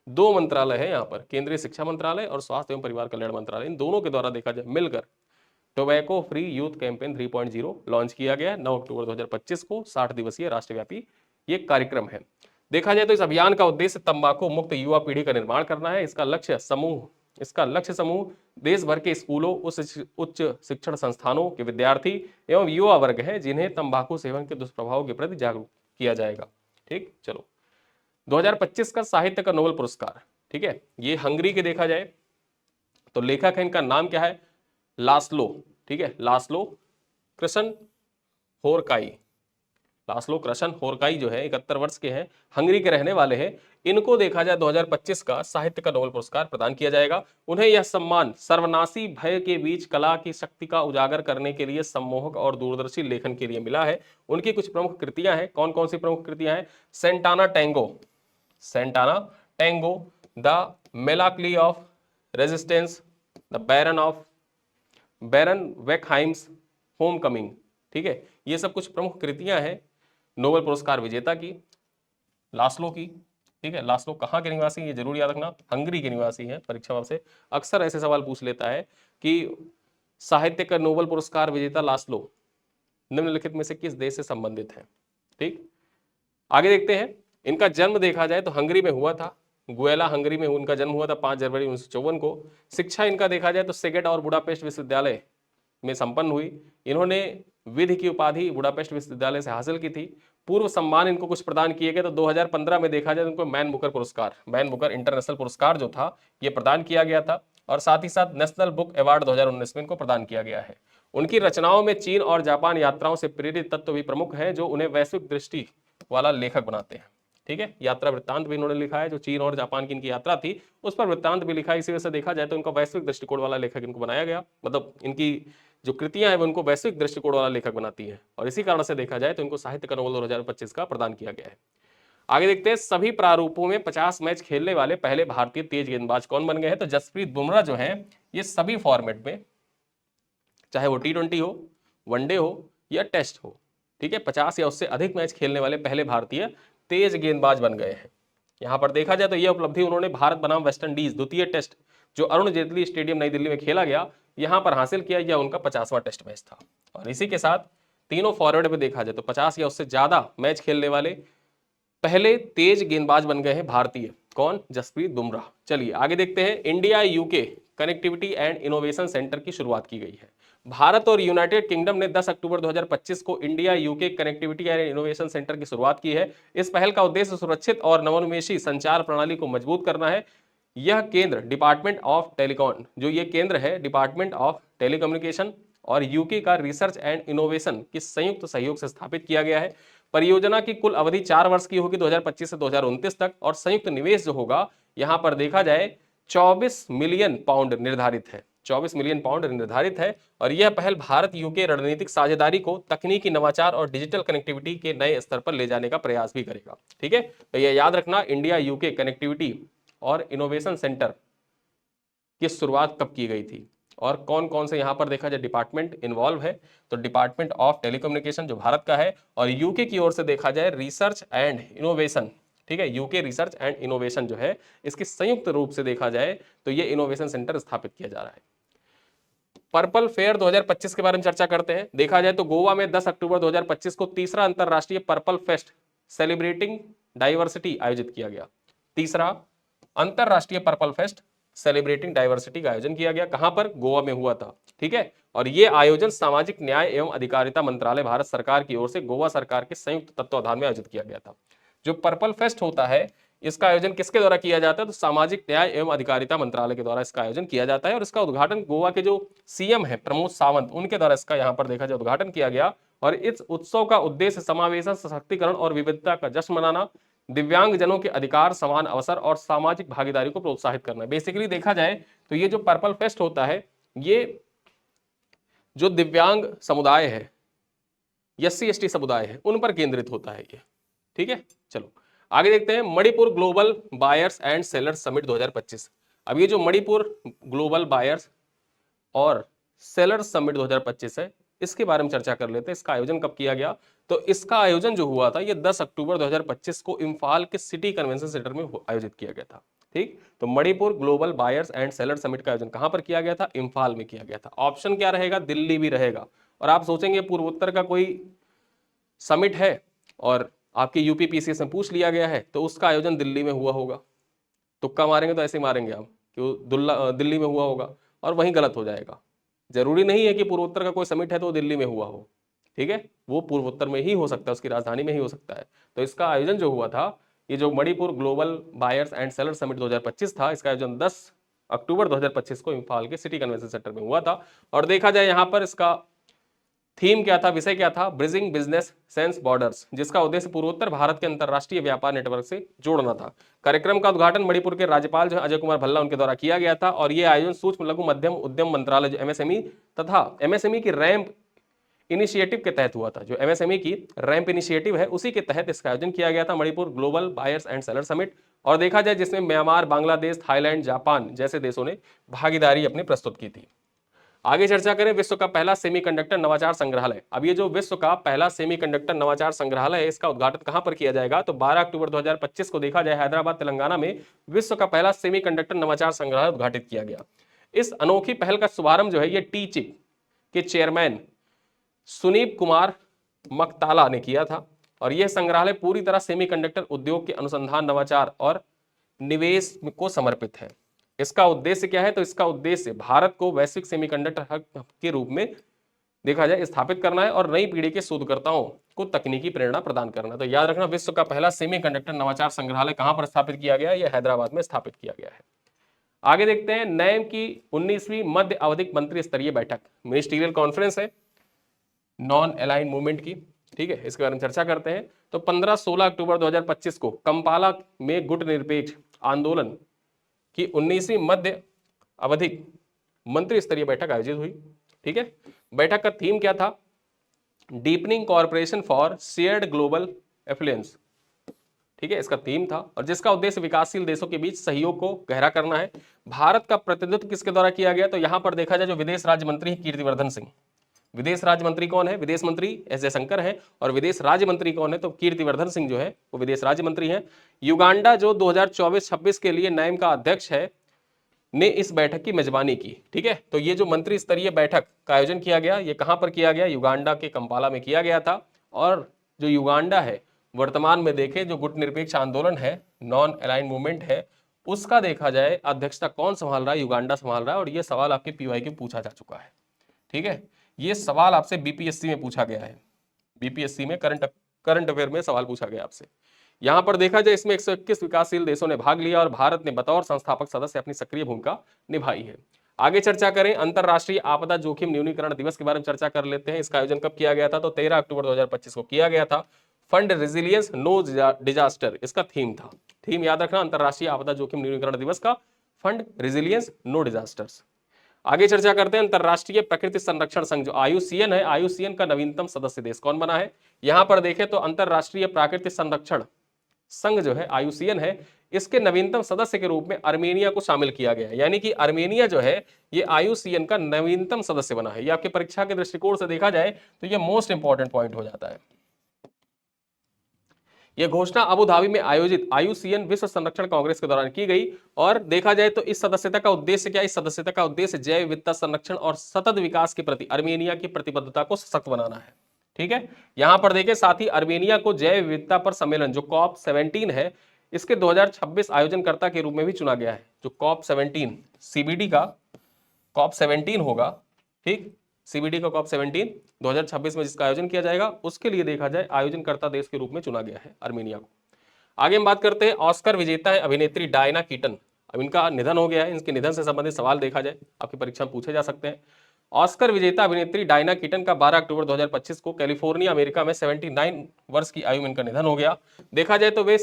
2 मंत्रालय है यहाँ पर, केंद्रीय शिक्षा मंत्रालय और स्वास्थ्य एवं परिवार कल्याण मंत्रालय, इन दोनों के द्वारा देखा जाए मिलकर tobacco free youth campaign 3.0 launch किया गया 9 अक्टूबर 2025 को। 60 दिवसीय राष्ट्रव्यापी ये कार्यक्रम है। देखा जाए तो इस अभियान का उद्देश्य तंबाकू मुक्त युवा पीढ़ी का निर्माण करना है। इसका लक्ष्य समूह देश भर के स्कूलों, उच्च शिक्षण संस्थानों के विद्यार्थी एवं युवा वर्ग है जिन्हें तंबाकू सेवन के दुष्प्रभाव के प्रति जागरूक किया जाएगा। ठीक, चलो 2025 का साहित्य का नोबेल पुरस्कार, ठीक है, ये हंगरी के देखा जाए तो लेखक है, इनका नाम क्या है, लास्लो, ठीक है, लास्लो कृष्ण होरकाई। लास्लो कृष्ण होरकाई जो है 71 वर्ष के हैं, हंगरी के रहने वाले हैं। इनको देखा जाए 2025 का साहित्य का नोबेल पुरस्कार प्रदान किया जाएगा। उन्हें यह सम्मान सर्वनाशी भय के बीच कला की शक्ति का उजागर करने के लिए सम्मोहक और दूरदर्शी लेखन के लिए मिला है। उनकी कुछ प्रमुख कृतियां हैं, कौन कौन सी प्रमुख कृतियां हैं, Satantango, the melancholy of resistance, the baron Wenckheim's homecoming, ठीक है, ये सब कुछ प्रमुख कृतियां हैं नोबेल पुरस्कार विजेता की, लास्लो की, ठीक है। लास्लो कहाँ के निवासी, ये जरूर याद रखना, हंगरी के निवासी हैं। परीक्षा से अक्सर ऐसे सवाल पूछ लेता है कि साहित्य का नोबेल पुरस्कार विजेता लास्लो निम्नलिखित में से किस देश से संबंधित है। ठीक, आगे देखते हैं। इनका जन्म देखा जाए तो हंगरी में हुआ था, गुएला हंगरी में उनका जन्म हुआ था 5 जनवरी 1954 को। शिक्षा इनका देखा जाए तो सेगेट और बुडापेस्ट विश्वविद्यालय में संपन्न हुई। इन्होंने विधि की उपाधि बुडापेस्ट विश्वविद्यालय से हासिल की थी। पूर्व सम्मान इनको कुछ प्रदान किए गए तो 2015 में देखा जाए तो इनको मैन बुकर इंटरनेशनल पुरस्कार जो था ये प्रदान किया गया था, और साथ ही साथ नेशनल बुक अवार्ड 2019 में इनको प्रदान किया गया है। उनकी रचनाओं में चीन और जापान यात्राओं से प्रेरित तत्व भी प्रमुख है जो उन्हें वैश्विक दृष्टि वाला लेखक बनाते हैं। ठीक है, यात्रा वृत्तांत भी इन्होंने लिखा है, जो चीन और जापान की इनकी यात्रा थी उस पर वृत्तांत भी लिखा है। इसी वजह से देखा जाए तो इनको वैश्विक दृष्टिकोण वाला लेखक इनको बनाया गया, मतलब इनकी जो कृतियां हैं वो उनको वैश्विक दृष्टिकोण वाला लेखक बनाती है, और इसी कारण से देखा जाए तो इनको साहित्य का नोबेल 2025 का प्रदान किया गया है। आगे देखते हैं, सभी प्रारूपों में 50 मैच खेलने वाले पहले भारतीय तेज गेंदबाज कौन बन गए हैं। तो जसप्रीत बुमराह जो है ये सभी फॉर्मेट में, चाहे वो T20 हो, वनडे हो या टेस्ट हो, ठीक है, 50 या उससे अधिक मैच खेलने वाले पहले भारतीय तेज गेंदबाज बन गए हैं। यहां पर देखा जाए तो यह उपलब्धि उन्होंने भारत बनाम वेस्टइंडीज द्वितीय टेस्ट जो अरुण जेटली स्टेडियम नई दिल्ली में खेला गया यहां पर हासिल किया। यह उनका 50वां टेस्ट मैच था। और इसी के साथ तीनों फॉरवर्ड में देखा जाए तो 50 या उससे ज्यादा मैच खेलने वाले पहले तेज गेंदबाज बन गए हैं भारतीय, कौन, जसप्रीत बुमराह। चलिए आगे देखते हैं, India UK connectivity and innovation centre की शुरुआत की गई है। भारत और यूनाइटेड किंगडम ने 10 अक्टूबर 2025 को India UK connectivity and innovation centre की शुरुआत की है। इस पहल का उद्देश्य सुरक्षित और नवोन्मेषी संचार प्रणाली को मजबूत करना है। यह केंद्र डिपार्टमेंट ऑफ टेलीकॉम, जो ये केंद्र है डिपार्टमेंट ऑफ टेलीकम्युनिकेशन और यूके का रिसर्च एंड इनोवेशन के संयुक्त सहयोग से स्थापित किया गया है। परियोजना की कुल अवधि 4 वर्ष की होगी, 2025 से 2029 तक, और संयुक्त निवेश जो होगा यहां पर देखा जाए 24 मिलियन पाउंड निर्धारित है। 24 मिलियन पाउंड निर्धारित है। और यह पहल भारत यूके रणनीतिक साझेदारी को तकनीकी नवाचार और डिजिटल कनेक्टिविटी के नए स्तर पर ले जाने का प्रयास भी करेगा। ठीक है, तो यह याद रखना, इंडिया यूके कनेक्टिविटी और इनोवेशन सेंटर की शुरुआत कब की गई थी और कौन कौन से यहां पर देखा जाए डिपार्टमेंट इन्वॉल्व है। तो डिपार्टमेंट ऑफ टेलीकम्युनिकेशन जो भारत का है, और यूके की ओर से देखा जाए रिसर्च एंड इनोवेशन, ठीक है, यूके रिसर्च एंड इनोवेशन जो है इसकी संयुक्त रूप से देखा जाए तो ये इनोवेशन सेंटर स्थापित किया जा रहा है। पर्पल फेयर 2025 के बारे में चर्चा करते हैं। देखा जाए तो गोवा में 10 अक्टूबर 2025 को तीसरा अंतरराष्ट्रीय पर्पल फेस्ट सेलिब्रेटिंग डाइवर्सिटी आयोजित किया गया। तीसरा अंतरराष्ट्रीय पर्पल फेस्ट सेलिब्रेटिंग डाइवर्सिटी का आयोजन किया गया। कहां पर? गोवा में हुआ था। ठीक है, और ये आयोजन सामाजिक न्याय एवं अधिकारिता मंत्रालय भारत सरकार की ओर से गोवा सरकार के संयुक्त तत्वाधान में आयोजित किया गया था। जो पर्पल फेस्ट होता है इसका आयोजन किसके द्वारा किया जाता है? तो सामाजिक न्याय एवं अधिकारिता मंत्रालय के द्वारा इसका आयोजन किया जाता है और इसका उद्घाटन गोवा के जो सीएम है प्रमोद सावंत उनके द्वारा इसका यहाँ पर देखा जाए उद्घाटन किया गया। और इस उत्सव का उद्देश्य समावेशन, सशक्तिकरण और विविधता का जश्न मनाना, दिव्यांग जनों के अधिकार, समान अवसर और सामाजिक भागीदारी को प्रोत्साहित करना। बेसिकली देखा जाए तो ये जो पर्पल फेस्ट होता है ये जो दिव्यांग समुदाय है, SC/ST समुदाय है, उन पर केंद्रित होता है ये। ठीक है, चलो आगे देखते हैं। Manipur global buyers and sellers summit 2025। अब ये जो मणिपुर ग्लोबल बायर्स और सेलर्स समिट 2025 है इसके बारे में चर्चा कर लेते हैं। इसका आयोजन कब किया गया? तो इसका आयोजन जो हुआ था ये 10 अक्टूबर 2025 को इम्फाल के सिटी कन्वेंशन सेंटर में आयोजित किया गया था। ठीक, तो Manipur global buyers and seller summit का आयोजन कहां पर किया गया था? इम्फाल में किया गया था। ऑप्शन क्या रहेगा? दिल्ली भी रहेगा। और आप सोचेंगे पूर्वोत्तर का कोई समिट है और आपके यूपी PCS में पूछ लिया गया है तो उसका आयोजन दिल्ली में हुआ होगा। तुक्का मारेंगे तो ऐसे मारेंगे आप कि दिल्ली में हुआ होगा और वहीं गलत हो जाएगा। जरूरी नहीं है कि पूर्वोत्तर का कोई समिट है तो दिल्ली में हुआ हो। ठीक है, वो पूर्वोत्तर में ही हो सकता है, उसकी राजधानी में ही हो सकता है। तो इसका आयोजन जो हुआ था ये जो Manipur global buyers and seller summit 2025 था इसका आयोजन 10 अक्टूबर 2025 को इम्फाल के सिटी कन्वेंशन सेंटर में हुआ था। और देखा जाए यहाँ पर इसका थीम क्या था, विषय क्या था? ब्रिजिंग बिजनेस सेंस बॉर्डर्स, जिसका उद्देश्य पूर्वोत्तर भारत के अंतरराष्ट्रीय व्यापार नेटवर्क से जोड़ना था। कार्यक्रम का उद्घाटन मणिपुर के राज्यपाल जो अजय कुमार भल्ला उनके द्वारा किया गया था। और यह आयोजन सूक्ष्म लघु मध्यम उद्यम मंत्रालय जो MSME तथा MSME की रैंप इनिशिएटिव के तहत हुआ था। जो MSME की रैंप इनिशिएटिव है उसी के तहत इसका आयोजन किया गया था, Manipur global buyers and seller summit. और देखा जाए जिसमें म्यांमार, बांग्लादेश, थाईलैंड, जापान जैसे देशों ने भागीदारी अपनी प्रस्तुत की थी। आगे चर्चा करें विश्व का पहला सेमीकंडक्टर नवाचार संग्रहालय। अब ये जो विश्व का पहला सेमीकंडक्टर नवाचार संग्रहालय है इसका उद्घाटन कहां पर किया जाएगा? तो 12 अक्टूबर 2025 को देखा जाए हैदराबाद तेलंगाना में विश्व का पहला सेमीकंडक्टर नवाचार संग्रहालय उद्घाटित किया गया। इस अनोखी पहल का शुभारंभ जो है ये टी-चिप के चेयरमैन सुनीप कुमार मकताला ने किया था। और यह संग्रहालय पूरी तरह सेमीकंडक्टर उद्योग के अनुसंधान, नवाचार और निवेश को समर्पित है। इसका उद्देश्य क्या है? तो इसका उद्देश्य भारत को वैश्विक सेमीकंडक्टर हब के रूप में देखा जाए स्थापित करना है और नई पीढ़ी के शोधकर्ताओं को तकनीकी प्रेरणा प्रदान करना। तो याद रखना विश्व का पहला सेमीकंडक्टर नवाचार संग्रहालय कहां पर स्थापित किया गया? यह हैदराबाद में स्थापित किया गया है। आगे देखते हैं नैम की 19वीं मध्य अवधिक मंत्री स्तरीय बैठक, मिनिस्टीरियल कॉन्फ्रेंस है नॉन अलाइन मूवमेंट की। ठीक है, इसके बारे में चर्चा करते हैं। तो 15-16 अक्टूबर 2025 को कंपाला में गुट निरपेक्ष आंदोलन की 19वीं मध्य अवधिक मंत्री स्तरीय बैठक आयोजित हुई। ठीक है, बैठक का थीम क्या था? Deepening corporation for shared global affluence. ठीक है, इसका थीम था और जिसका उद्देश्य विकासशील देशों के बीच सहयोग को गहरा करना है। भारत का प्रतिनिधित्व किसके द्वारा किया गया? तो यहां पर देखा जाए जो विदेश राज्य मंत्री है कीर्तिवर्धन सिंह। विदेश राज्य मंत्री कौन है? विदेश मंत्री एस जयशंकर है। और विदेश राज्य मंत्री कौन है? तो कीर्तिवर्धन सिंह जो है वो विदेश राज्य मंत्री हैं। युगांडा जो 2024-26 के लिए नैम का अध्यक्ष है ने इस बैठक की मेजबानी की। ठीक है, तो ये जो मंत्री स्तरीय बैठक का आयोजन किया गया ये कहां पर किया गया? युगांडा के कंपाला में किया गया था। और जो युगांडा है वर्तमान में देखें जो गुट निरपेक्ष आंदोलन है, नॉन अलाइन मूवमेंट है, उसका देखा जाए अध्यक्षता कौन संभाल रहा है? युगांडा संभाल रहा है। और ये सवाल आपके PYQ पूछा जा चुका है। ठीक है, ये सवाल आपसे BPSC में पूछा गया है। BPSC में करंट अफेयर में सवाल पूछा गया आपसे। यहां पर देखा जाए इसमें 121 विकासशील देशों ने भाग लिया और भारत ने बतौर संस्थापक सदस्य अपनी सक्रिय भूमिका निभाई है। आगे चर्चा करें अंतरराष्ट्रीय आपदा जोखिम न्यूनीकरण दिवस के बारे में चर्चा कर लेते हैं। इसका आयोजन कब किया गया था? तो 13 अक्टूबर 2025 को किया गया था। फंड रेजिलियंस नो डिजास्टर इसका थीम था। थीम याद रखना अंतरराष्ट्रीय आपदा जोखिम न्यूनीकरण दिवस का फंड रेजिलियंस नो डिजास्टर्स। आगे चर्चा करते हैं अंतरराष्ट्रीय प्रकृति संरक्षण संघ जो IUCN है, IUCN का नवीनतम सदस्य देश कौन बना है? यहां पर देखें तो अंतरराष्ट्रीय प्राकृतिक संरक्षण संघ जो है IUCN है, इसके नवीनतम सदस्य के रूप में अर्मेनिया को शामिल किया गया है। यानी कि अर्मेनिया जो है ये IUCN का नवीनतम सदस्य बना है। ये आपके परीक्षा के दृष्टिकोण से देखा जाए तो ये मोस्ट इंपॉर्टेंट पॉइंट हो जाता है यह घोषणा अबू धाबी में आयोजित आईयूसीएन विश्व संरक्षण कांग्रेस के दौरान की गई। और देखा जाए तो इस सदस्यता का उद्देश्य क्या है? इस सदस्यता का उद्देश्य जैव विविधता संरक्षण और सतत विकास के प्रति अर्मेनिया की प्रतिबद्धता को सशक्त बनाना है। ठीक है, यहां पर देखिए, साथ ही अर्मेनिया को जैव विविधता पर सम्मेलन जो COP 17 है, इसके 2026 आयोजनकर्ता के रूप में भी चुना गया है। जो COP 17 CBD का COP 17 होगा, ठीक, CBD का COP 17 2026 में जिसका आयोजन किया जाएगा, उसके लिए देखा जाए आयोजनकर्ता देश के रूप में चुना गया है अर्मेनिया को। आगे हम बात करते हैं, ऑस्कर विजेता है अभिनेत्री डायना कीटन। अब इनका निधन हो गया है, इनके निधन से संबंधित सवाल देखा जाए आपकी परीक्षा में पूछे जा सकते हैं। ऑस्कर विजेता अभिनेत्री डायना कीटन का 12 अक्टूबर 2025 को कैलिफोर्निया अमेरिका में 79 वर्ष की आयु में इनका निधन हो गया। देखा जाए तो वे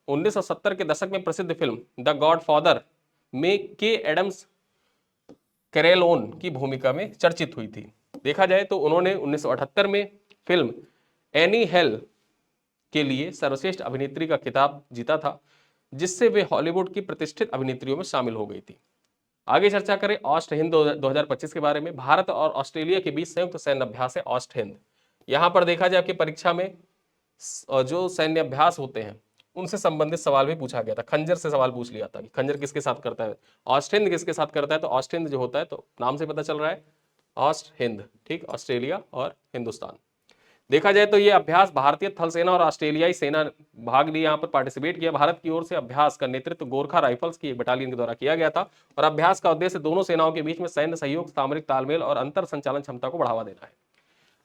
1970 के दशक में प्रसिद्ध फिल्म द गॉड फादर में के एडम्स कैरेलोन की भूमिका में चर्चित हुई थी। देखा जाए तो उन्होंने 1978 में फिल्म एनी हेल के लिए सर्वश्रेष्ठ अभिनेत्री का खिताब जीता था, जिससे वे हॉलीवुड की प्रतिष्ठित अभिनेत्रियों में शामिल हो गई थी। आगे चर्चा करें ऑस्ट हिंद 2025 के बारे में। भारत और ऑस्ट्रेलिया के बीच संयुक्त सैन्य अभ्यास है ऑस्ट हिंद। यहां पर देखा जाए आपकी परीक्षा में जो सैन्य अभ्यास होते हैं उनसे संबंधित सवाल भी पूछा गया था। खंजर से सवाल पूछ लिया था कि खंजर किसके साथ करता है, ऑस्ट हिंद किसके साथ करता है। तो ऑस्ट हिंद जो होता है, तो नाम से पता चल रहा है ऑस्ट हिंद, ठीक, ऑस्ट्रेलिया और हिंदुस्तान। देखा जाए तो ये अभ्यास भारतीय थल सेना और ऑस्ट्रेलियाई सेना भाग लिए, यहाँ पर पार्टिसिपेट किया। भारत की ओर से अभ्यास का नेतृत्व गोरखा राइफल्स की एक बटालियन के द्वारा किया गया था और अभ्यास का उद्देश्य दोनों सेनाओं के बीच में सैन्य सहयोग, सामरिक तालमेल और अंतर संचालन क्षमता को बढ़ावा देना है।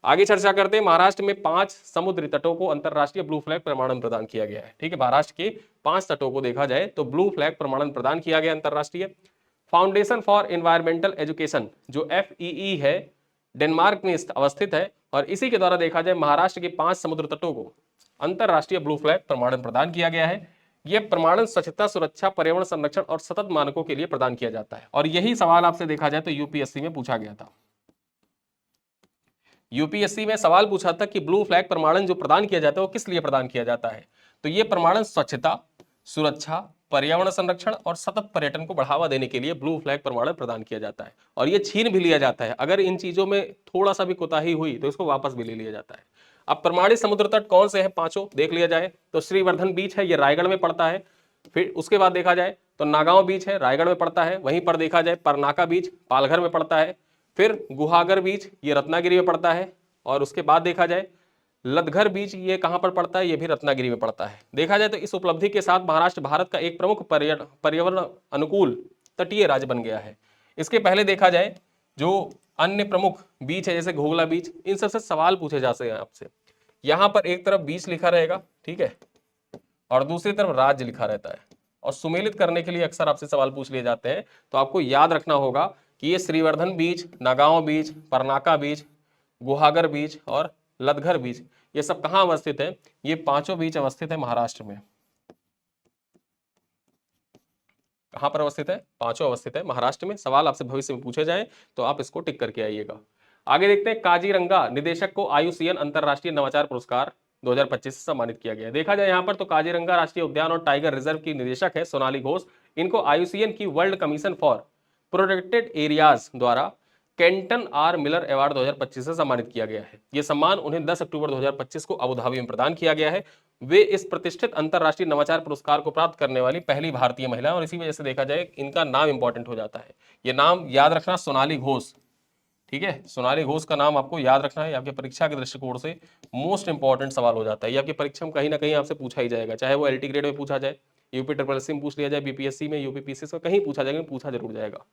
आगे चर्चा करते हैं, महाराष्ट्र में 5 समुद्री तटों को अंतरराष्ट्रीय ब्लू फ्लैग प्रमाणन प्रदान किया गया है। ठीक है, महाराष्ट्र के 5 तटों को देखा जाए तो ब्लू फ्लैग प्रमाणन प्रदान किया गया अंतरराष्ट्रीय। फाउंडेशन फॉर एनवायरमेंटल एजुकेशन जो FEE है, डेनमार्क में अवस्थित है और इसी के द्वारा देखा जाए महाराष्ट्र के 5 समुद्र तटों को अंतरराष्ट्रीय ब्लू फ्लैग प्रमाणन प्रदान किया गया है। यह प्रमाणन स्वच्छता, सुरक्षा, पर्यावरण संरक्षण और सतत मानकों के लिए प्रदान किया जाता है। और यही सवाल आपसे देखा जाए तो यूपीएससी में पूछा गया था। यूपीएससी में सवाल पूछा था कि ब्लू फ्लैग प्रमाणन जो प्रदान किया जाता है वो किस लिए प्रदान किया जाता है। तो यह प्रमाणन स्वच्छता, सुरक्षा, पर्यावरण संरक्षण और सतत पर्यटन को बढ़ावा देने के लिए ब्लू फ्लैग प्रमाणन प्रदान किया जाता है। और ये छीन भी लिया जाता है, अगर इन चीजों में थोड़ा सा भी कोताही हुई तो इसको वापस भी ले लिया जाता है। अब प्रमाणित समुद्र तट कौन से हैं? 5 देख लिया जाए तो श्रीवर्धन बीच है, ये रायगढ़ में पड़ता है। फिर उसके बाद देखा जाए तो नागांव बीच है, रायगढ़ में पड़ता है। वहीं पर देखा जाए परनाका बीच पालघर में पड़ता है। फिर गुहागर बीच ये रत्नागिरी में पड़ता है। और उसके बाद देखा जाए लदघर बीच ये कहां पर पड़ता है? ये भी रत्नागिरी में पड़ता है। देखा जाए तो इस उपलब्धि के साथ महाराष्ट्र भारत का एक प्रमुख पर्यावरण अनुकूल तटीय राज्य बन गया है। इसके पहले देखा जाए जो अन्य प्रमुख बीच है जैसे घोगला बीच, इन सबसे सवाल पूछे जा सकते हैं आपसे। यहां पर एक तरफ बीच लिखा रहेगा, ठीक है, और दूसरी तरफ राज्य लिखा रहता है। और सुमेलित करने के लिए अक्सर आपसे सवाल पूछ लिए जाते हैं, तो आपको याद रखना होगा कि ये श्रीवर्धन बीच, नागांव बीच, परनाका बीच, गुहागर बीच और लदघर बीच, ये सब कहां अवस्थित है? ये 5 बीच अवस्थित है महाराष्ट्र में। कहां पर अवस्थित है? 5 अवस्थित है महाराष्ट्र में। सवाल आपसे भविष्य में पूछे जाए तो आप इसको टिक करके आइएगा। आगे देखते हैं, काजीरंगा निदेशक को आईयूसीएन अंतरराष्ट्रीय नवाचार पुरस्कार 2025 से सम्मानित किया गया। देखा जाए यहाँ पर तो काजीरंगा राष्ट्रीय उद्यान और टाइगर रिजर्व की निदेशक है सोनाली घोष। इनको आईयूसीएन की world commission for protected areas द्वारा कैंटन R मिलर अवार्ड 2025 से सम्मानित किया गया है। यह सम्मान उन्हें 10 अक्टूबर 2025 को अबू धाबी में प्रदान किया गया है। वे इस प्रतिष्ठित अंतरराष्ट्रीय नवाचार पुरस्कार को प्राप्त करने वाली पहली भारतीय महिला और इसी वजह से देखा जाए इनका नाम इंपॉर्टेंट हो जाता है। ये नाम याद रखना, सोनाली घोष, ठीक है, सोनाली घोष का नाम आपको याद रखना है। आपके परीक्षा के दृष्टिकोण से मोस्ट इंपॉर्टेंट सवाल हो जाता है। ये आपकी परीक्षा में कहीं ना कहीं आपसे पूछा ही जाएगा, चाहे वो LT ग्रेड में पूछा जाए, यूपी SSS में पूछ लिया जाए, BPSC में, UPPSC में कहीं पूछा जाएगा, पूछा जरूर जाएगा।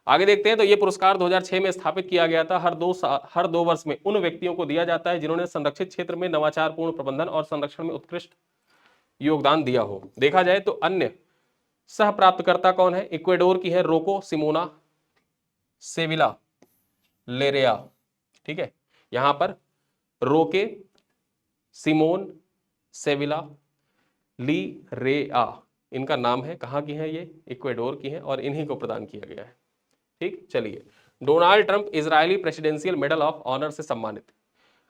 आगे देखते हैं तो ये पुरस्कार 2006 में स्थापित किया गया था। हर 2 वर्ष में उन व्यक्तियों को दिया जाता है जिन्होंने संरक्षित क्षेत्र में नवाचारपूर्ण प्रबंधन और संरक्षण में उत्कृष्ट योगदान दिया हो। देखा जाए तो अन्य सह प्राप्तकर्ता कौन है? इक्वेडोर की है रोको सिमोना सेविला लेरेया, ठीक है, यहां पर रोके सिमोन सेविला लीरेआ इनका नाम है। कहां की है? ये इक्वेडोर की है और इन्हीं को प्रदान किया गया है। ठीक, चलिए, Donald Trump Israeli presidential medal of honour से सम्मानित।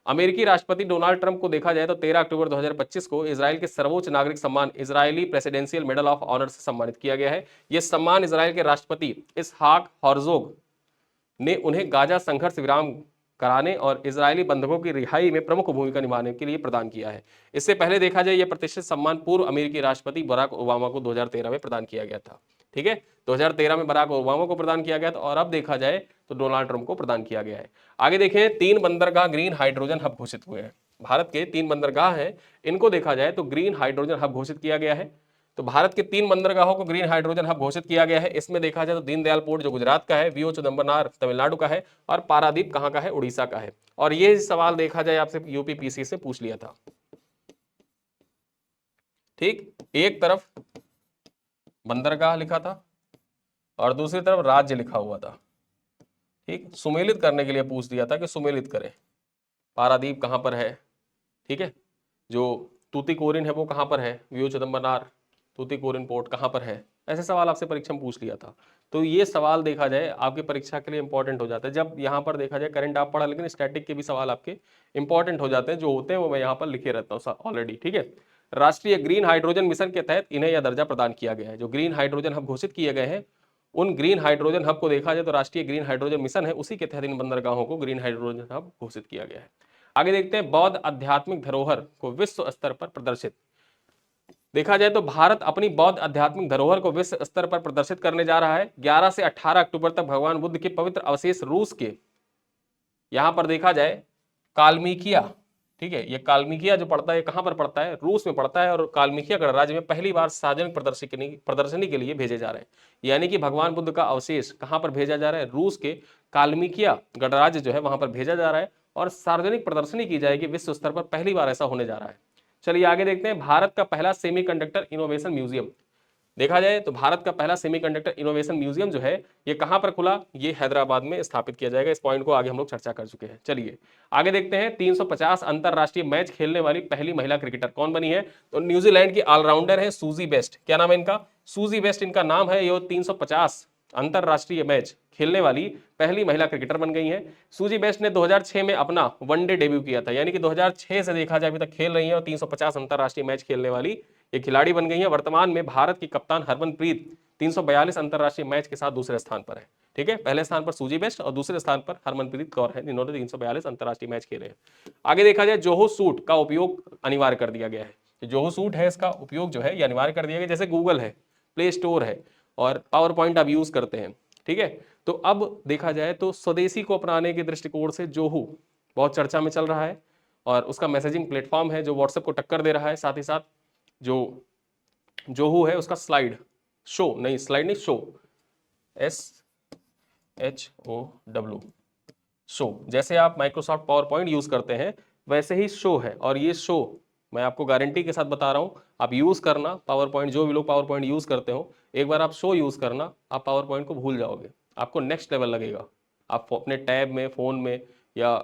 अमेरिकी राष्ट्रपति डोनाल्ड ट्रंप को देखा जाए तो 13 अक्टूबर 2025 को इजराइल के सर्वोच्च नागरिक सम्मान Israeli presidential medal of honour से सम्मानित किया गया है। यह सम्मान इजराइल के राष्ट्रपति इसहाक हर्जोग ने उन्हें गाजा संघर्ष विराम कराने और इजरायली बंधकों की रिहाई में प्रमुख भूमिका निभाने के लिए प्रदान किया है। इससे पहले देखा जाए यह प्रतिष्ठित सम्मान पूर्व अमेरिकी राष्ट्रपति बराक ओबामा को 2013 में प्रदान किया गया था। ठीक है, 2013 में बराक ओबामा को प्रदान किया गया था और अब देखा जाए तो डोनाल्ड ट्रंप को प्रदान किया गया है। आगे देखें, 3 बंदरगाह ग्रीन हाइड्रोजन हब घोषित हुए हैं। भारत के 3 बंदरगाह हैं, इनको देखा जाए तो ग्रीन हाइड्रोजन हब घोषित किया गया है। तो भारत के 3 बंदरगाहों को ग्रीन हाइड्रोजन हब घोषित किया गया है। इसमें देखा जाए तो दीनदयाल पोर्ट जो गुजरात का है, वीओ चिदम्बरनार तमिलनाडु का है और पारादीप कहाँ का है, उड़ीसा का है। और ये सवाल देखा जाए आपसे यूपीपीसी से पूछ लिया था। ठीक, एक तरफ बंदरगाह लिखा था और दूसरी तरफ राज्य लिखा हुआ था। ठीक, सुमेलित करने के लिए पूछ दिया था कि सुमेलित करें, पारादीप कहाँ पर है। ठीक है, जो तूतीकोरिन है वो कहाँ पर है, वीओ चिदम्बरनार तूतीकोरिन पोर्ट कहाँ पर है, ऐसे सवाल आपसे परीक्षा में पूछ लिया था। तो ये सवाल देखा जाए आपकी परीक्षा के लिए इंपॉर्टेंट हो जाता है। जब यहाँ पर देखा जाए करंट आप पढ़ा, लेकिन स्टैटिक के भी सवाल आपके इंपॉर्टेंट हो जाते हैं, जो होते हैं वो मैं यहाँ पर लिखे रहता हूँ ऑलरेडी। ठीक है, राष्ट्रीय ग्रीन हाइड्रोजन मिशन के तहत इन्हें यह दर्जा प्रदान किया गया है। जो ग्रीन हाइड्रोजन हब घोषित किए गए हैं, उन ग्रीन हाइड्रोजन हब को देखा जाए तो राष्ट्रीय ग्रीन हाइड्रोजन मिशन है, उसी के तहत इन बंदरगाहों को ग्रीन हाइड्रोजन हब घोषित किया गया है। आगे देखते हैं, बौद्ध आध्यात्मिक धरोहर को विश्व स्तर पर प्रदर्शित। देखा जाए तो भारत अपनी बौद्ध आध्यात्मिक धरोहर को विश्व स्तर पर प्रदर्शित करने जा रहा है। 11 से 18 अक्टूबर तक भगवान बुद्ध के पवित्र अवशेष रूस के, यहां पर देखा जाए काल्मिकिया, ठीक है, ये काल्मिकिया जो पड़ता है कहां पर पड़ता है, रूस में पड़ता है। और काल्मिकिया गणराज्य में पहली बार सार्वजनिक प्रदर्शनी के लिए भेजे जा रहे हैं। यानी कि भगवान बुद्ध का अवशेष कहां पर भेजा जा रहा है, रूस के काल्मिकिया गणराज्य जो है वहां पर भेजा जा रहा है और सार्वजनिक प्रदर्शनी की जाएगी। विश्व स्तर पर पहली बार ऐसा होने जा रहा है। चलिए आगे देखते हैं, भारत का पहला सेमीकंडक्टर इनोवेशन म्यूजियम। देखा जाए तो भारत का पहला सेमीकंडक्टर इनोवेशन म्यूजियम जो है ये कहां पर खुला, ये हैदराबाद में स्थापित किया जाएगा। इस पॉइंट को आगे हम लोग चर्चा कर चुके हैं। चलिए आगे देखते हैं, 350 अंतरराष्ट्रीय मैच खेलने वाली पहली महिला क्रिकेटर कौन बनी है, तो न्यूजीलैंड की ऑलराउंडर है सूजी बेस्ट। क्या नाम है इनका, सूजी बेस्ट इनका नाम है। ये 350 अंतरराष्ट्रीय मैच खेलने वाली पहली महिला क्रिकेटर बन गई हैं। सूजी बेस्ट ने 2006 में अपना वनडे डेब्यू किया था, यानी कि 2006 से देखा जाए अभी तक खेल रही है और 350 अंतरराष्ट्रीय मैच खेलने वाली ये खिलाड़ी बन गई है। वर्तमान में भारत की कप्तान हरमनप्रीत 342 अंतरराष्ट्रीय मैच के साथ दूसरे स्थान पर है। ठीक है, पहले स्थान पर सूजी बेस्ट और दूसरे स्थान पर हरमनप्रीत कौर है, जिन्होंने 342 अंतरराष्ट्रीय मैच खेले हैं। आगे देखा जाए, जोहो सूट का उपयोग अनिवार्य कर दिया गया है। जोहो सूट है, इसका उपयोग जो है ये अनिवार्य कर दिया गया। जैसे गूगल है, प्ले स्टोर है और पावर पॉइंट आप यूज करते हैं। ठीक है, तो अब देखा जाए तो स्वदेशी को अपनाने के दृष्टिकोण से जोहो बहुत चर्चा में चल रहा है और उसका मैसेजिंग प्लेटफॉर्म है जो व्हाट्सएप को टक्कर दे रहा है। साथ ही साथ जो जोहो है उसका स्लाइड शो नहीं, स्लाइड नहीं, शो, SHOW, शो, जैसे आप माइक्रोसॉफ्ट पावर पॉइंट यूज करते हैं वैसे ही शो है। और ये शो मैं आपको गारंटी के साथ बता रहा हूं, आप यूज करना पावर पॉइंट, जो भी लोग पावर पॉइंट यूज करते हो, एक बार आप शो यूज करना, आप पावर पॉइंट को भूल जाओगे, आपको नेक्स्ट लेवल लगेगा। आप अपने टैब में, फोन में या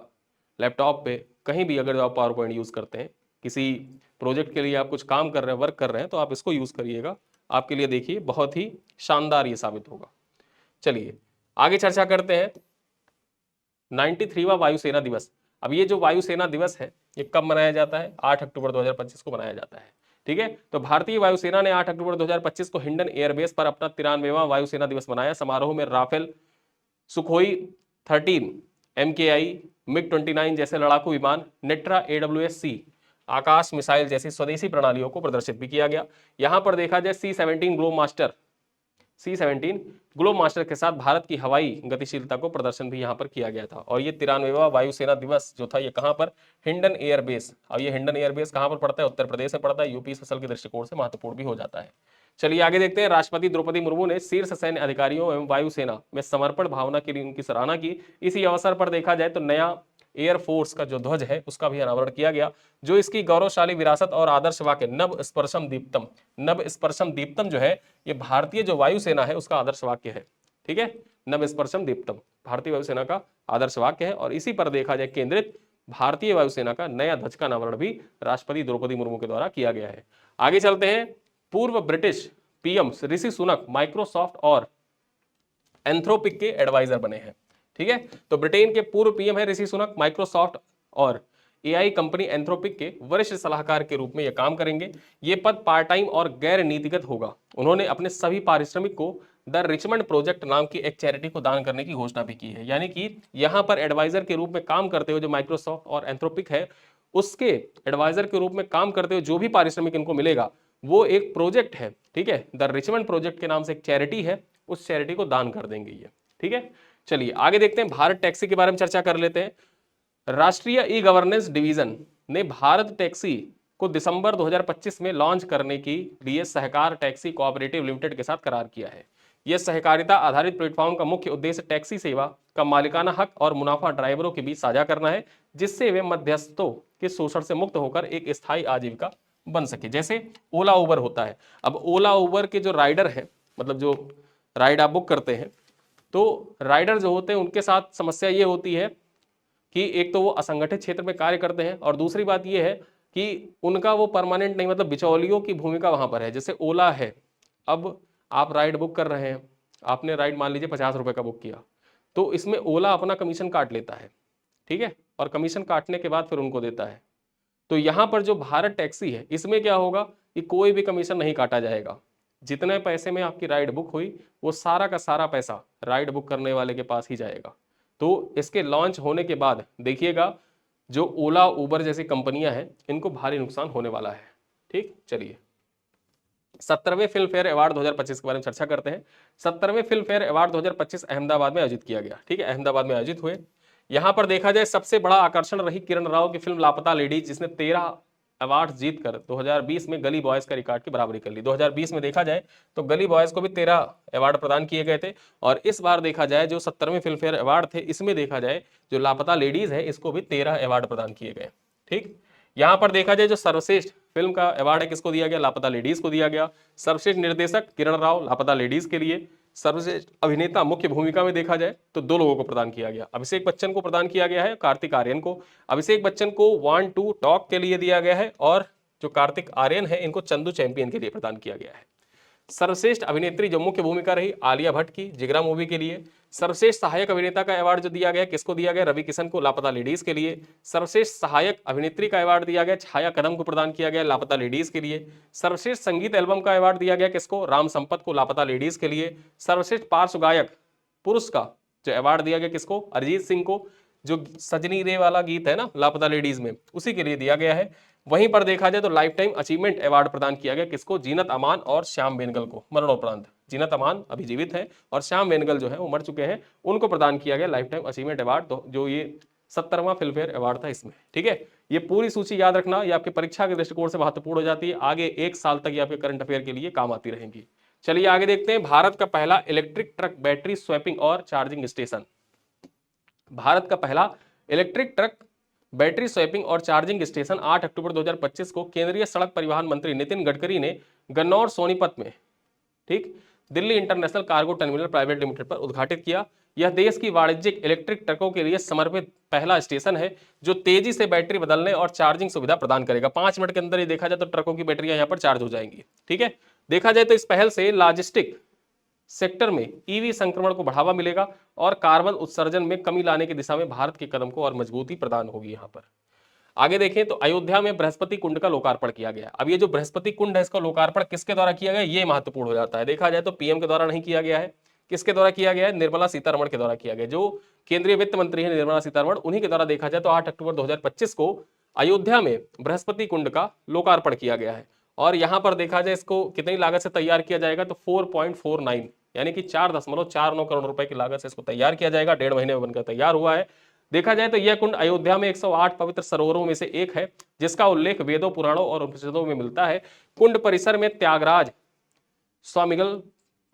लैपटॉप पे कहीं भी अगर आप पावर पॉइंट यूज करते हैं, किसी प्रोजेक्ट के लिए आप कुछ काम कर रहे हैं, वर्क कर रहे हैं, तो आप इसको यूज करिएगा, आपके लिए देखिए बहुत ही शानदार ये साबित होगा। चलिए आगे चर्चा करते हैं, 93वां वायुसेना दिवस। अब ये जो वायुसेना दिवस है ये कब मनाया जाता है, 8 अक्टूबर 2025 को मनाया जाता है। ठीक है, तो भारतीय वायुसेना ने 8 अक्टूबर 2025 को हिंडन एयरबेस पर अपना 93वां वायुसेना दिवस मनाया। समारोह में राफेल, सुखोई 13, MKI, MiG-29 जैसे लड़ाकू विमान, नेट्रा AWS-C आकाश मिसाइल जैसी स्वदेशी प्रणालियों को प्रदर्शित भी किया गया। यहां पर देखा जाए C-17 ग्लोब मास्टर के साथ भारत की हवाई गतिशीलता को प्रदर्शन भी यहां पर किया गया था। और ये 93वां वायुसेना दिवस जो था ये कहां पर, हिंडन एयरबेस। अब ये हिंडन एयरबेस कहां पर पड़ता है, उत्तर प्रदेश में पड़ता है। यूपी फसल के दृष्टिकोण से महत्वपूर्ण भी हो जाता है। चलिए आगे देखते हैं, राष्ट्रपति द्रौपदी मुर्मू ने शीर्ष सैन्य अधिकारियों एवं वायुसेना में समर्पण भावना के लिए उनकी सराहना की। इसी अवसर पर देखा जाए तो नया एयरफोर्स का जो ध्वज है उसका भी अनावरण किया गया, जो इसकी गौरवशाली विरासत और आदर्श वाक्य नभ स्पर्शम दीप्तम जो है ये भारतीय जो वायुसेना है उसका आदर्श वाक्य है। ठीक है, नभ स्पर्शम दीप्तम भारतीय वायुसेना का आदर्श वाक्य है और इसी पर देखा जाए केंद्रित भारतीय वायुसेना का नया ध्वज का अनावरण भी राष्ट्रपति द्रौपदी मुर्मू के द्वारा किया गया है। आगे चलते हैं, पूर्व British PM Rishi Sunak Microsoft और एंथ्रोपिक के एडवाइजर बने हैं। ठीक है, तो ब्रिटेन के पूर्व PM है ऋषि सुनक, माइक्रोसॉफ्ट और AI कंपनी एंथ्रोपिक के वरिष्ठ सलाहकार के रूप में यह काम करेंगे। ये पद पार्ट टाइम और गैर नीतिगत होगा। उन्होंने अपने सभी पारिश्रमिक को द रिचमंड प्रोजेक्ट नाम की एक चैरिटी को दान करने की घोषणा भी की है। यानी कि यहाँ पर एडवाइजर के रूप में काम करते हुए जो माइक्रोसॉफ्ट और एंथ्रोपिक है उसके एडवाइजर के रूप में काम करते हुए जो भी पारिश्रमिक इनको मिलेगा वो एक प्रोजेक्ट है, ठीक है, द रिचमंड प्रोजेक्ट के नाम से एक चैरिटी है, उस चैरिटी को दान कर देंगे ये, ठीक है। चलिए आगे देखते हैं, भारत टैक्सी के बारे में चर्चा कर लेते हैं। राष्ट्रीय ई गवर्नेंस डिवीजन ने भारत टैक्सी को दिसंबर 2025 में लॉन्च करने के लिए सहकार टैक्सी कोऑपरेटिव लिमिटेड के साथ करार किया है। यह सहकारिता आधारित प्लेटफॉर्म का मुख्य उद्देश्य टैक्सी सेवा का मालिकाना हक और मुनाफा ड्राइवरों के बीच साझा करना है, जिससे वे मध्यस्थों के शोषण से मुक्त होकर एक स्थायी आजीविका बन सके। जैसे ओला उबर होता है, अब ओला उबर के जो राइडर हैं, मतलब जो राइड आप बुक करते हैं, तो राइडर जो होते हैं उनके साथ समस्या ये होती है कि एक तो वो असंगठित क्षेत्र में कार्य करते हैं और दूसरी बात ये है कि उनका वो परमानेंट नहीं, मतलब बिचौलियों की भूमिका वहां पर है। जैसे ओला है, अब आप राइड बुक कर रहे हैं, आपने राइड मान लीजिए 50 रुपए का बुक किया, तो इसमें ओला अपना कमीशन काट लेता है, ठीक है, और कमीशन काटने के बाद फिर उनको देता है। तो यहाँ पर जो भारत टैक्सी है इसमें क्या होगा कि कोई भी कमीशन नहीं काटा जाएगा। जितने पैसे में आपकी राइड बुक हुई वो सारा का सारा पैसा राइड बुक करने वाले के पास ही जाएगा। तो इसके लॉन्च होने के बाद देखिएगा जो ओला उबर जैसी कंपनियां हैं इनको भारी नुकसान होने वाला है, ठीक। चलिए 17वें फिल्म फेयर अवार्ड 2025 के बारे में चर्चा करते हैं। 17वें फिल्म फेयर अवार्ड 2025 अहमदाबाद में आयोजित किया गया, ठीक है, अहमदाबाद में आयोजित हुए। यहां पर देखा जाए सबसे बड़ा आकर्षण रही किरण राव की फिल्म लापता लेडीज, जिसने 13 अवार्ड जीतकर 2020 में गली बॉयज का रिकॉर्ड की बराबरी कर ली। 2020 में देखा जाए तो गली बॉयज को भी 13 अवार्ड प्रदान किए गए थे, और इस बार देखा जाए जो 17वें फिल्म फेयर अवार्ड थे इसमें देखा जाए जो लापता लेडीज है इसको भी 13 अवार्ड प्रदान किए गए, ठीक। यहां पर देखा जाए जो सर्वश्रेष्ठ फिल्म का अवार्ड है किसको दिया गया, लापता लेडीज को दिया गया। सर्वश्रेष्ठ निर्देशक किरण राव, लापता लेडीज के लिए। सर्वश्रेष्ठ अभिनेता मुख्य भूमिका में देखा जाए तो 2 लोगों को प्रदान किया गया, अभिषेक बच्चन को प्रदान किया गया है, कार्तिक आर्यन को। अभिषेक बच्चन को वांट टू टॉक के लिए दिया गया है, और जो कार्तिक आर्यन है इनको चंदू चैंपियन के लिए प्रदान किया गया है। सर्वश्रेष्ठ अभिनेत्री जो मुख्य भूमिका रही आलिया भट्ट की जिगरा मूवी के लिए। सर्वश्रेष्ठ सहायक अभिनेता का अवार्ड जो दिया गया किसको दिया गया, रवि किशन को, लापता लेडीज के लिए। सर्वश्रेष्ठ सहायक अभिनेत्री का अवार्ड दिया गया छाया कदम को प्रदान किया गया, लापता लेडीज के लिए। सर्वश्रेष्ठ संगीत एल्बम का अवार्ड दिया गया किसको, राम संपत को, लापता लेडीज के लिए। सर्वश्रेष्ठ पार्श्व गायक पुरुष का जो अवार्ड दिया गया किसको, अरिजीत सिंह को, जो सजनी रे वाला गीत है ना लापता लेडीज में, उसी के लिए दिया गया है। वहीं पर देखा जाए तो लाइफ टाइम अचीवमेंट अवार्ड प्रदान किया गया किसको, जीनत अमान और श्याम बेनेगल को, मरणोपरांत। जीनत अमान अभी जीवित है और श्याम बेनेगल जो है वो मर चुके हैं, उनको प्रदान किया गया लाइफ टाइम अचीवमेंट अवार्ड, तो जो ये 17वां फिल्म फेयर अवार्ड था इसमें, ठीक है। ये पूरी सूची याद रखना, ये आपके परीक्षा के दृष्टिकोण से महत्वपूर्ण हो जाती है, आगे 1 साल तक ये आपके करंट अफेयर के लिए काम आती रहेंगी। चलिए आगे देखते हैं, भारत का पहला इलेक्ट्रिक ट्रक बैटरी स्वैपिंग और चार्जिंग स्टेशन। भारत का पहला इलेक्ट्रिक ट्रक बैटरी स्वैपिंग और चार्जिंग स्टेशन 8 अक्टूबर 2025 को केंद्रीय सड़क परिवहन मंत्री नितिन गडकरी ने गन्नौर सोनीपत में, ठीक, Delhi international cargo terminal private limited पर उद्घाटित किया। यह देश की वाणिज्यिक इलेक्ट्रिक ट्रकों के लिए समर्पित पहला स्टेशन है जो तेजी से बैटरी बदलने और चार्जिंग सुविधा प्रदान करेगा। 5 मिनट के अंदर ही देखा जाए तो ट्रकों की बैटरियां यहां पर चार्ज हो जाएंगी, ठीक है। देखा जाए तो इस पहल से लॉजिस्टिक सेक्टर में ईवी संक्रमण को बढ़ावा मिलेगा और कार्बन उत्सर्जन में कमी लाने की दिशा में भारत के कदम को और मजबूती प्रदान होगी। यहां पर आगे देखें तो अयोध्या में बृहस्पति कुंड का लोकार्पण किया गया। अब ये जो बृहस्पति कुंड है इसका लोकार्पण किसके द्वारा किया गया, ये महत्वपूर्ण हो जाता है। देखा जाए तो पीएम के द्वारा नहीं किया गया है, किसके द्वारा किया गया है, निर्मला सीतारमण के द्वारा किया गया। जो केंद्रीय वित्त मंत्री है निर्मला सीतारमण, उन्हीं के द्वारा देखा जाए तो 8 अक्टूबर 2025 को अयोध्या में बृहस्पति कुंड का लोकार्पण किया गया है। और यहां पर देखा जाए इसको कितनी लागत से तैयार किया जाएगा तो 4.49 यानी कि 4.49 करोड़ रुपए की लागत से इसको तैयार किया जाएगा। 1.5 महीने में बनकर तैयार हुआ है। देखा जाए तो यह कुंड अयोध्या में 108 पवित्र सरोवरों में से एक है जिसका उल्लेख वेदों, पुराणों और उपनिषदों में मिलता है। कुंड परिसर में त्यागराज, स्वामिगल,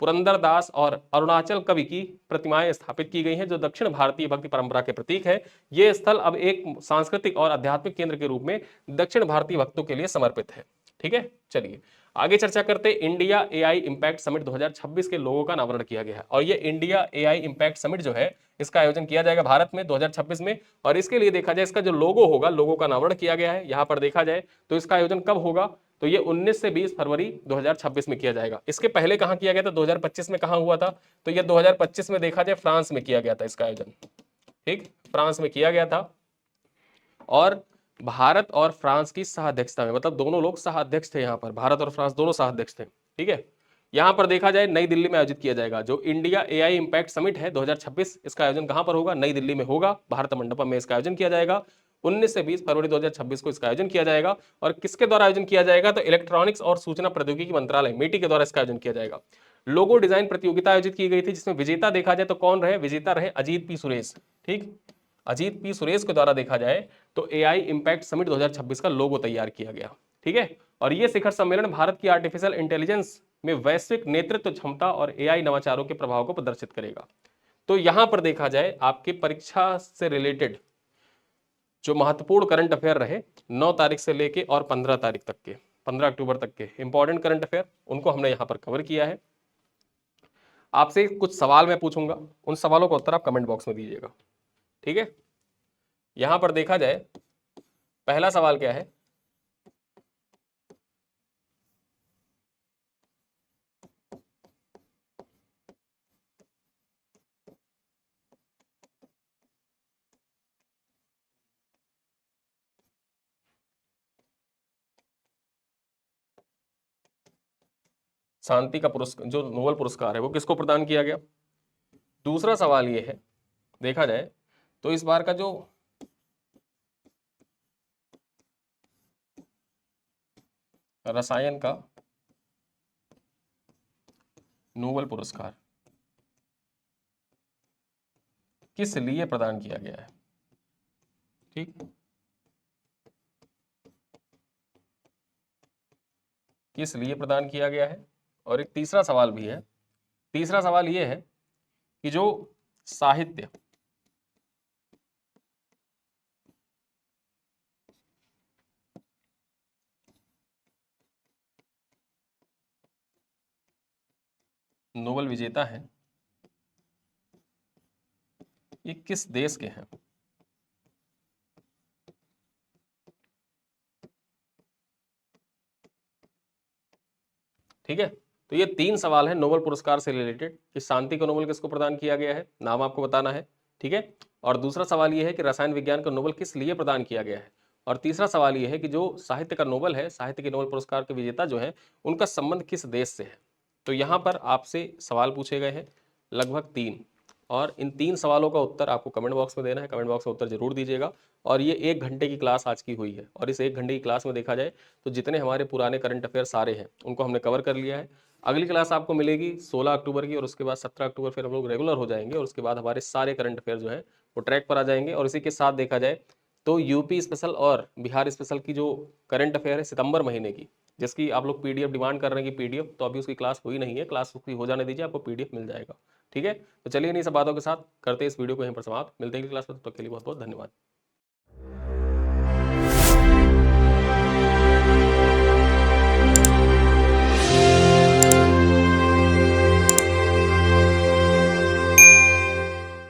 पुरंदरदास और अरुणाचल कवि की प्रतिमाएं स्थापित की गई हैं जो दक्षिण भारतीय भक्ति परंपरा के प्रतीक है। ये स्थल अब एक सांस्कृतिक और आध्यात्मिक केंद्र के रूप में दक्षिण भारतीय भक्तों के लिए समर्पित है, ठीक है। चलिए आगे चर्चा करते हैं, इंडिया एआई इंपैक्ट समिट 2026 के लोगों का अनावरण किया गया है। और ये इंडिया एआई इंपैक्ट समिट जो है इसका आयोजन किया जाएगा भारत में 2026 में। और इसके लिए देखा जाए इसका जो लोगो होगा, लोगो का अनावरण किया गया है। यहाँ पर देखा जाए तो इसका आयोजन कब होगा तो ये 19 से 20 फरवरी 2026 में किया जाएगा। इसके पहले कहाँ किया गया था, 2025 में कहाँ हुआ था तो ये 2025 में देखा जाए फ्रांस में किया गया था इसका आयोजन, ठीक, फ्रांस में किया गया था। और भारत और फ्रांस की सह अध्यक्षता में, मतलब दोनों लोग सह अध्यक्ष थे, यहाँ पर भारत और फ्रांस दोनों सह अध्यक्ष थे, ठीक है। यहाँ पर देखा जाए नई दिल्ली में आयोजित किया जाएगा जो इंडिया एआई इम्पैक्ट समिट है 2026, इसका आयोजन कहाँ पर होगा? नई दिल्ली में होगा, भारत मंडपम में इसका आयोजन किया जाएगा। 19 से 20 फरवरी 2026 को इसका आयोजन किया जाएगा। और किसके द्वारा आयोजन किया जाएगा? तो इलेक्ट्रॉनिक्स और सूचना प्रौद्योगिकी मंत्रालय मेटी के द्वारा इसका आयोजन किया जाएगा। लोगो डिजाइन प्रतियोगिता आयोजित की गई थी, जिसमें विजेता देखा जाए तो कौन रहे? विजेता रहे अजीत पी सुरेश। ठीक, अजीत पी सुरेश के द्वारा देखा जाए तो एआई इम्पैक्ट समिट 2026 का लोगो तैयार किया गया। ठीक है, और ये शिखर सम्मेलन भारत की आर्टिफिशियल इंटेलिजेंस में वैश्विक नेतृत्व क्षमता और एआई नवाचारों के प्रभाव को प्रदर्शित करेगा। तो यहां पर देखा जाए आपकी परीक्षा से रिलेटेड जो महत्वपूर्ण करंट अफेयर रहे 9 तारीख से लेके और 15 तारीख तक के, 15 अक्टूबर तक के इंपॉर्टेंट करंट अफेयर, उनको हमने यहां पर कवर किया है। आपसे कुछ सवाल मैं पूछूंगा, उन सवालों का उत्तर आप कमेंट बॉक्स में दीजिएगा। ठीक है, यहां पर देखा जाए पहला सवाल क्या है? शांति का पुरस्कार, जो नोबेल पुरस्कार है वो किसको प्रदान किया गया? दूसरा सवाल ये है, देखा जाए तो इस बार का जो रसायन का नोबेल पुरस्कार किस लिए प्रदान किया गया है? ठीक, किस लिए प्रदान किया गया है? और एक तीसरा सवाल भी है, तीसरा सवाल ये है कि जो साहित्य नोबेल विजेता है ये किस देश के हैं? ठीक है, तो ये 3 सवाल है नोबेल पुरस्कार से रिलेटेड कि शांति का नोबेल किसको प्रदान किया गया है, नाम आपको बताना है। ठीक है, और दूसरा सवाल ये है कि रसायन विज्ञान का नोबेल किस लिए प्रदान किया गया है। और तीसरा सवाल ये है कि जो साहित्य का नोबेल है, साहित्य के नोबेल पुरस्कार के विजेता जो है उनका संबंध किस देश से है। तो यहाँ पर आपसे सवाल पूछे गए हैं लगभग 3, और इन 3 सवालों का उत्तर आपको कमेंट बॉक्स में देना है। कमेंट बॉक्स में उत्तर जरूर दीजिएगा। और ये 1 घंटे की क्लास आज की हुई है, और इस 1 घंटे की क्लास में देखा जाए तो जितने हमारे पुराने करंट अफेयर सारे हैं उनको हमने कवर कर लिया है। अगली क्लास आपको मिलेगी 16 अक्टूबर की, और उसके बाद 17 अक्टूबर फिर हम लोग रेगुलर हो जाएंगे, और उसके बाद हमारे सारे करंट अफेयर जो है वो ट्रैक पर आ जाएंगे। और इसी के साथ देखा जाए तो यूपी स्पेशल और बिहार स्पेशल की जो करंट अफेयर है सितंबर महीने की, जिसकी आप लोग पीडीएफ डिमांड कर रहे हैं कि पीडीएफ, तो अभी उसकी क्लास हुई नहीं है, क्लास उसकी हो जाने दीजिए, आपको पीडीएफ मिल जाएगा। ठीक है, तो चलिए इन्हीं सब बातों के साथ करते हैं इस वीडियो को यहीं पर समाप्त। मिलते हैं अगली क्लास में, तब तक के लिए बहुत बहुत धन्यवाद।